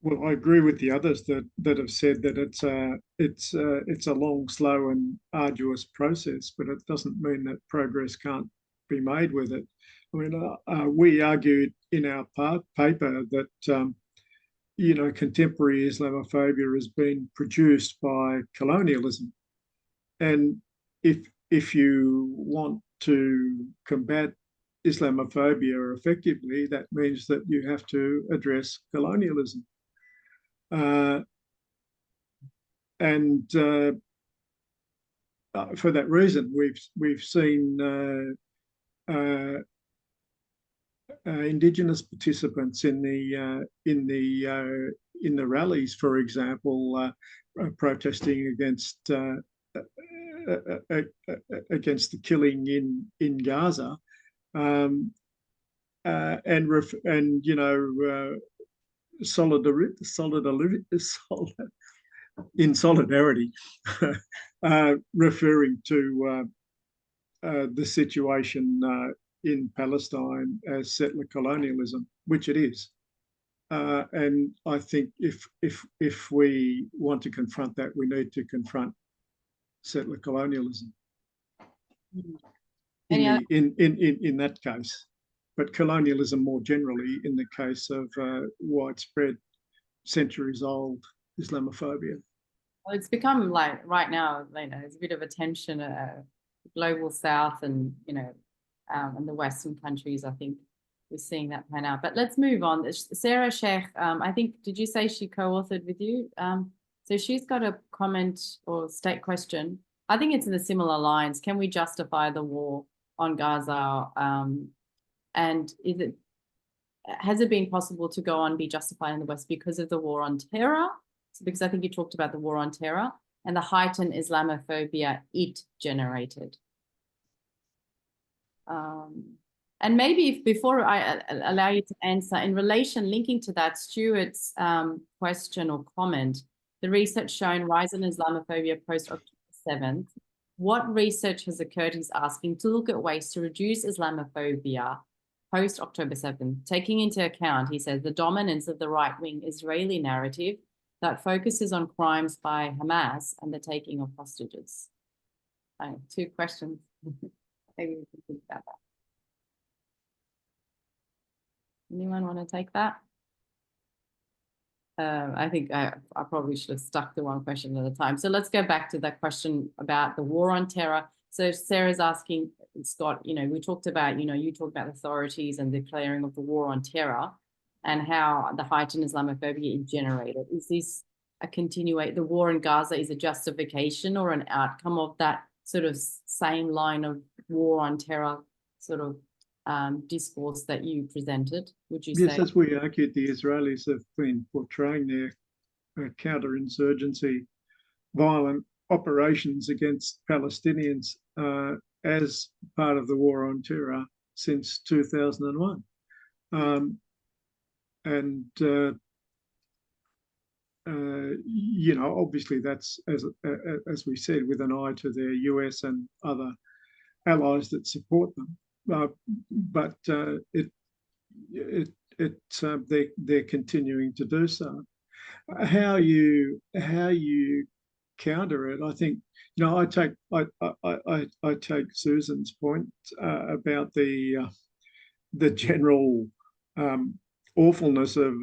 Well, I agree with the others that have said that it's a long, slow, and arduous process, but it doesn't mean that progress can't be made with it. I mean, we argued in our paper that you know, contemporary Islamophobia has been produced by colonialism, and if you want to combat Islamophobia effectively, that means that you have to address colonialism. And for that reason, we've seen Indigenous participants in the rallies, for example, protesting against the killing in Gaza, and you know, in solidarity, referring to the situation in Palestine as settler colonialism, which it is. And I think if we want to confront that, we need to confront settler colonialism in that case. But colonialism more generally in the case of widespread, centuries-old Islamophobia. Well, it's become like right now, you know, there's a bit of a tension, global South and, you know, and the Western countries. I think we're seeing that pan out. But let's move on. Sarah Sheikh, I think, did you say she co-authored with you? So she's got a comment or state question. I think it's in the similar lines. Can we justify the war on Gaza? And has it been possible to go on be justified in the West because of the war on terror? So because I think you talked about the war on terror and the heightened Islamophobia it generated. And maybe if, before I allow you to answer, in relation, linking to that, Stuart's question or comment, the research showing rise in Islamophobia post-October 7th, what research has occurred, he's asking, to look at ways to reduce Islamophobia post-October 7th, taking into account, he says, the dominance of the right-wing Israeli narrative that focuses on crimes by Hamas and the taking of hostages. Two questions. Maybe we can think about that. Anyone want to take that? I think I probably should have stuck to one question at a time. So let's go back to that question about the war on terror. So Sarah's asking, Scott, we talked about, you talked about authorities and declaring of the war on terror and how the heightened Islamophobia is generated. Is this the war in Gaza is a justification or an outcome of that sort of same line of war on terror sort of discourse that you presented, would you say? Yes, as we argued, the Israelis have been portraying their counterinsurgency, violent operations against Palestinians as part of the war on terror since 2001. Obviously that's, as we said, with an eye to their US and other allies that support them. But they're continuing to do so. How you counter it, I think, I take Susan's point about the general awfulness of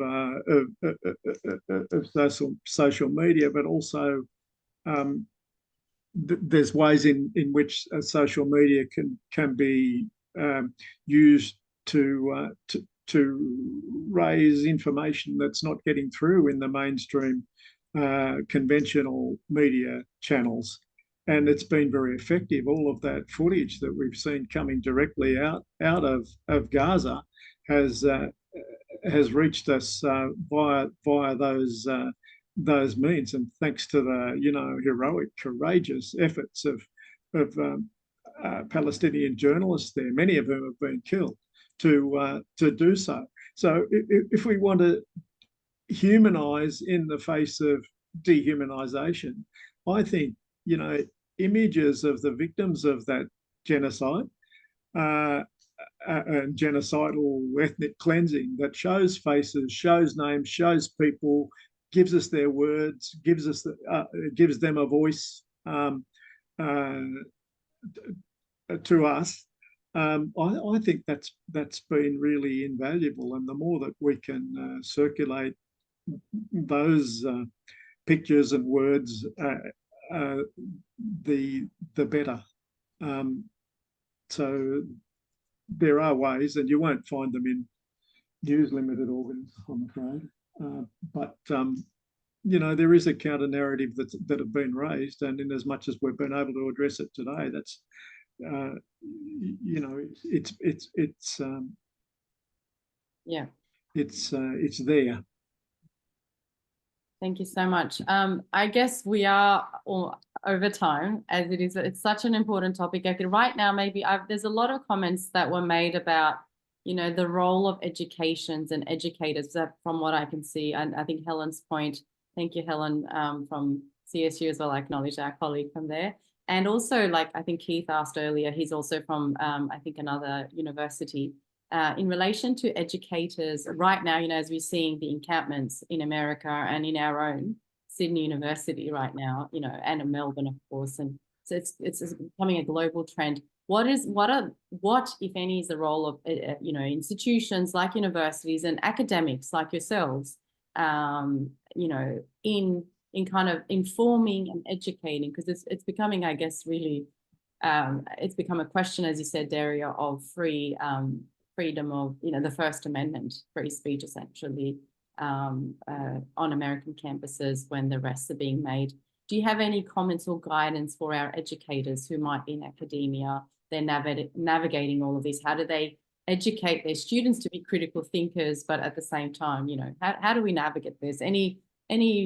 social media, but also there's ways in which social media can be used to raise information that's not getting through in the mainstream conventional media channels. And it's been very effective. All of that footage that we've seen coming directly out of Gaza has reached us via those means, and thanks to the heroic, courageous efforts of Palestinian journalists there, many of whom have been killed, to do so. So if we want to humanize in the face of dehumanization, I think images of the victims of that genocide and genocidal ethnic cleansing that shows faces, shows names, shows people, gives us their words, gives them a voice to us. I think that's been really invaluable, and the more that we can circulate those pictures and words, the better. So there are ways, and you won't find them in news limited organs, I'm afraid. But there is a counter narrative that have been raised, and in as much as we've been able to address it today, that's it's there. Thank you so much. I guess we are all over time, as it's such an important topic. I could right now, there's a lot of comments that were made about, the role of educations and educators, from what I can see. And I think Helen's point, thank you, Helen, from CSU as well. I acknowledge our colleague from there. And also, like I think Keith asked earlier, he's also from, I think, another university. In relation to educators, right now, as we're seeing the encampments in America and in our own Sydney University right now, and in Melbourne, of course, and so it's becoming a global trend. What, if any, is the role of institutions like universities and academics like yourselves, in kind of informing and educating, because it's becoming, I guess, really, it's become a question, as you said, Derya, of freedom of, the First Amendment, free speech, essentially, on American campuses when the arrests are being made. Do you have any comments or guidance for our educators who might be in academia? They're navigating all of this. How do they educate their students to be critical thinkers, but at the same time, how do we navigate this? Any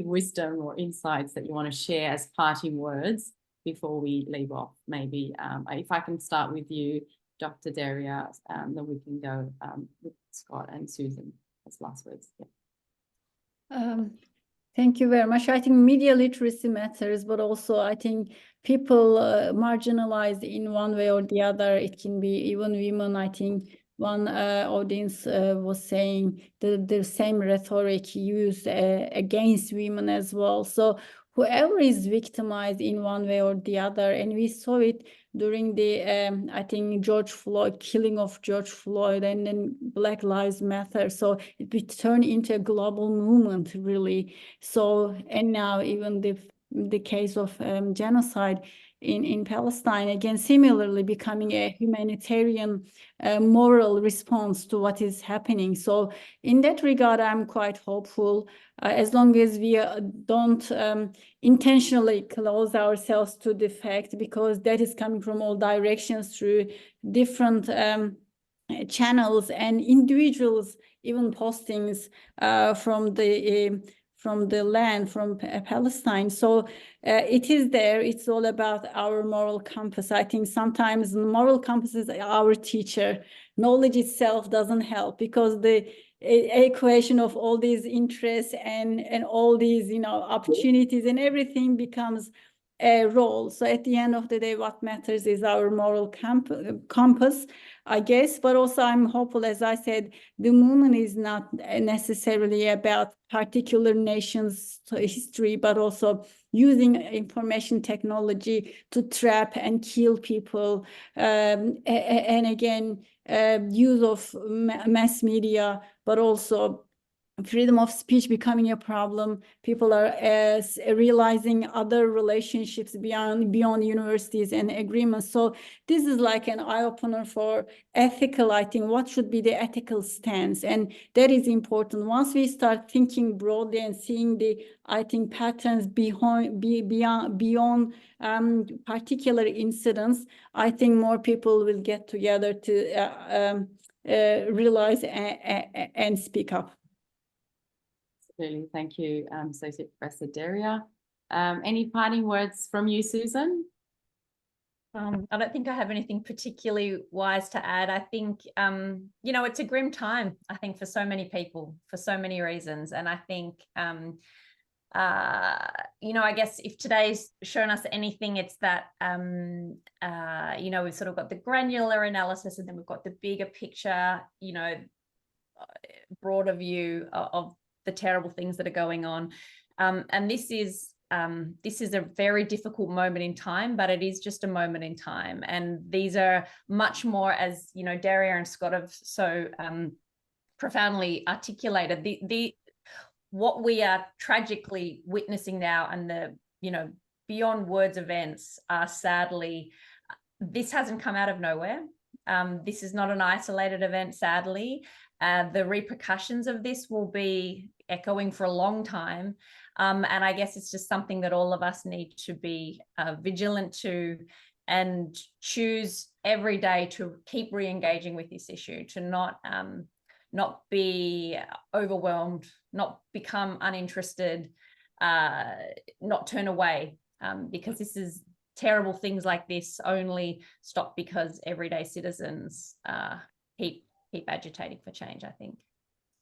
wisdom or insights that you want to share as parting words before we leave off? Maybe if I can start with you, Dr. Derya, then we can go with Scott and Susan as last words. Yeah. Thank you very much. I think media literacy matters, but also I think people marginalized in one way or the other. It can be even women. I think one audience was saying the same rhetoric used against women as well. So whoever is victimized in one way or the other, and we saw it during the, I think, killing of George Floyd, and then Black Lives Matter. So it turned into a global movement, really. So, and now even the case of genocide in Palestine, again, similarly becoming a humanitarian moral response to what is happening. So in that regard, I'm quite hopeful, as long as we don't intentionally close ourselves to the fact, because that is coming from all directions through different channels and individuals, even postings from the land, from Palestine. So it is there. It's all about our moral compass. I think sometimes the moral compass is our teacher. Knowledge itself doesn't help, because the equation of all these interests and all these, you know, opportunities and everything becomes a role. So at the end of the day, what matters is our moral compass, I guess. But also I'm hopeful, as I said, the movement is not necessarily about particular nations' history, but also using information technology to trap and kill people. And again, use of mass media, but also freedom of speech becoming a problem. People are realizing other relationships beyond universities and agreements. So this is like an eye-opener for ethical, I think, what should be the ethical stance? And that is important. Once we start thinking broadly and seeing the, I think, patterns beyond particular incidents, I think more people will get together to realize and speak up. Absolutely. Thank you, Associate Professor Derya. Any parting words from you, Susan? I don't think I have anything particularly wise to add. I think, you know, it's a grim time, I think, for so many people, for so many reasons. And I think, you know, I guess if today's shown us anything, it's that, you know, we've sort of got the granular analysis, and then we've got the bigger picture, you know, broader view of the terrible things that are going on. And this is a very difficult moment in time, but it is just a moment in time. And these are much more, as, you know, Derya and Scott have so profoundly articulated, what we are tragically witnessing now, and the, you know, beyond words events are sadly, this hasn't come out of nowhere. This is not an isolated event, sadly. The repercussions of this will be echoing for a long time. And I guess it's just something that all of us need to be vigilant to, and choose every day to keep re-engaging with this issue, to not be overwhelmed, not become uninterested, not turn away, because this is terrible things like this only stop because everyday citizens keep agitating for change, I think.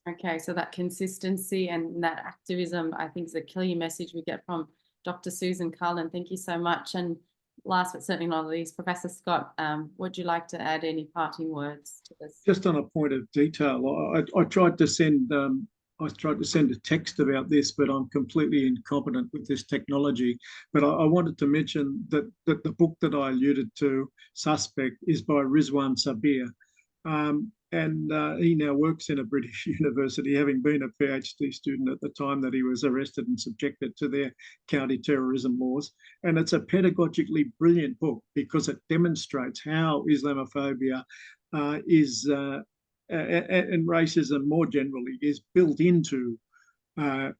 Okay, so that consistency and that activism, I think, is a clear message we get from Dr. Susan Carland. Thank you so much. And last but certainly not least, Professor Scott, would you like to add any parting words to this? Just on a point of detail, I tried to send a text about this, but I'm completely incompetent with this technology. But I wanted to mention that the book that I alluded to, Suspect, is by Rizwan Sabir. And he now works in a British university, having been a PhD student at the time that he was arrested and subjected to their counter-terrorism laws. And it's a pedagogically brilliant book, because it demonstrates how Islamophobia and racism more generally is built into the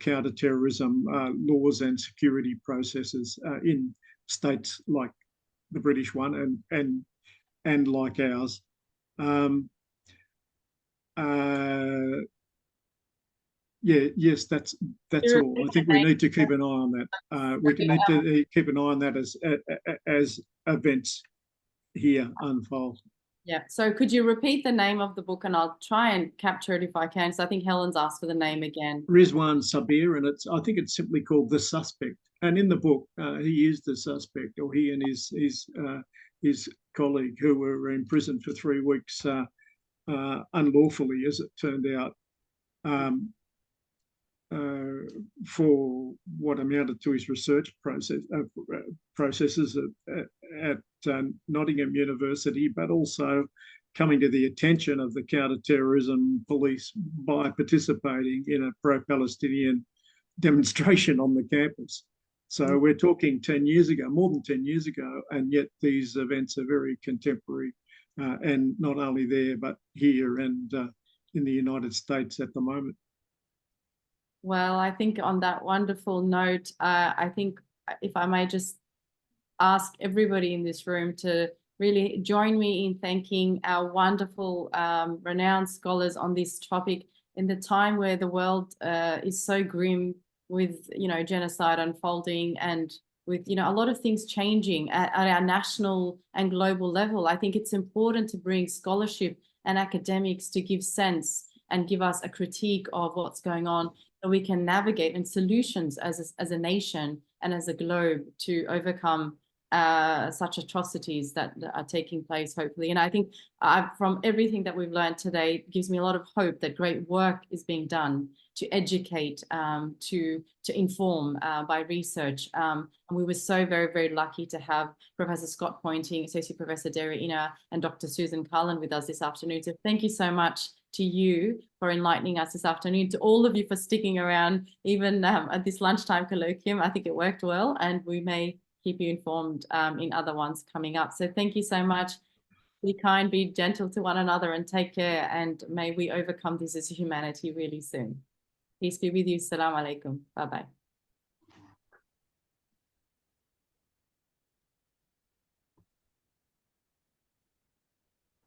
counter-terrorism laws and security processes in states like the British one and like ours. Yes, that's all. I think we need to keep an eye on that. We need to keep an eye on that as events here unfold. Yeah. So could you repeat the name of the book, and I'll try and capture it if I can. So I think Helen's asked for the name again. Rizwan Sabir, and I think it's simply called The Suspect. And in the book, he is the suspect, or he and his colleague, who were in prison for 3 weeks unlawfully, as it turned out, for what amounted to his research processes at Nottingham University, but also coming to the attention of the counter-terrorism police by participating in a pro-Palestinian demonstration on the campus. So we're talking 10 years ago, more than 10 years ago, and yet these events are very contemporary, and not only there, but here and in the United States at the moment. Well, I think on that wonderful note, I think if I may just ask everybody in this room to really join me in thanking our wonderful, renowned scholars on this topic in the time where the world is so grim with, genocide unfolding and with, a lot of things changing at our national and global level. I think it's important to bring scholarship and academics to give sense and give us a critique of what's going on, so we can navigate and solutions as a nation and as a globe to overcome such atrocities that are taking place, hopefully. And I think from everything that we've learned today, it gives me a lot of hope that great work is being done to educate, to inform by research. And we were so very, very lucky to have Professor Scott Poynting, Associate Professor Derya Iner, and Dr. Susan Carland with us this afternoon. So thank you so much to you for enlightening us this afternoon, to all of you for sticking around, even at this lunchtime colloquium. I think it worked well, and we may keep you informed in other ones coming up. So thank you so much. Be kind, be gentle to one another, and take care. And may we overcome this as humanity really soon. Peace be with you. Assalamu alaikum. Bye-bye.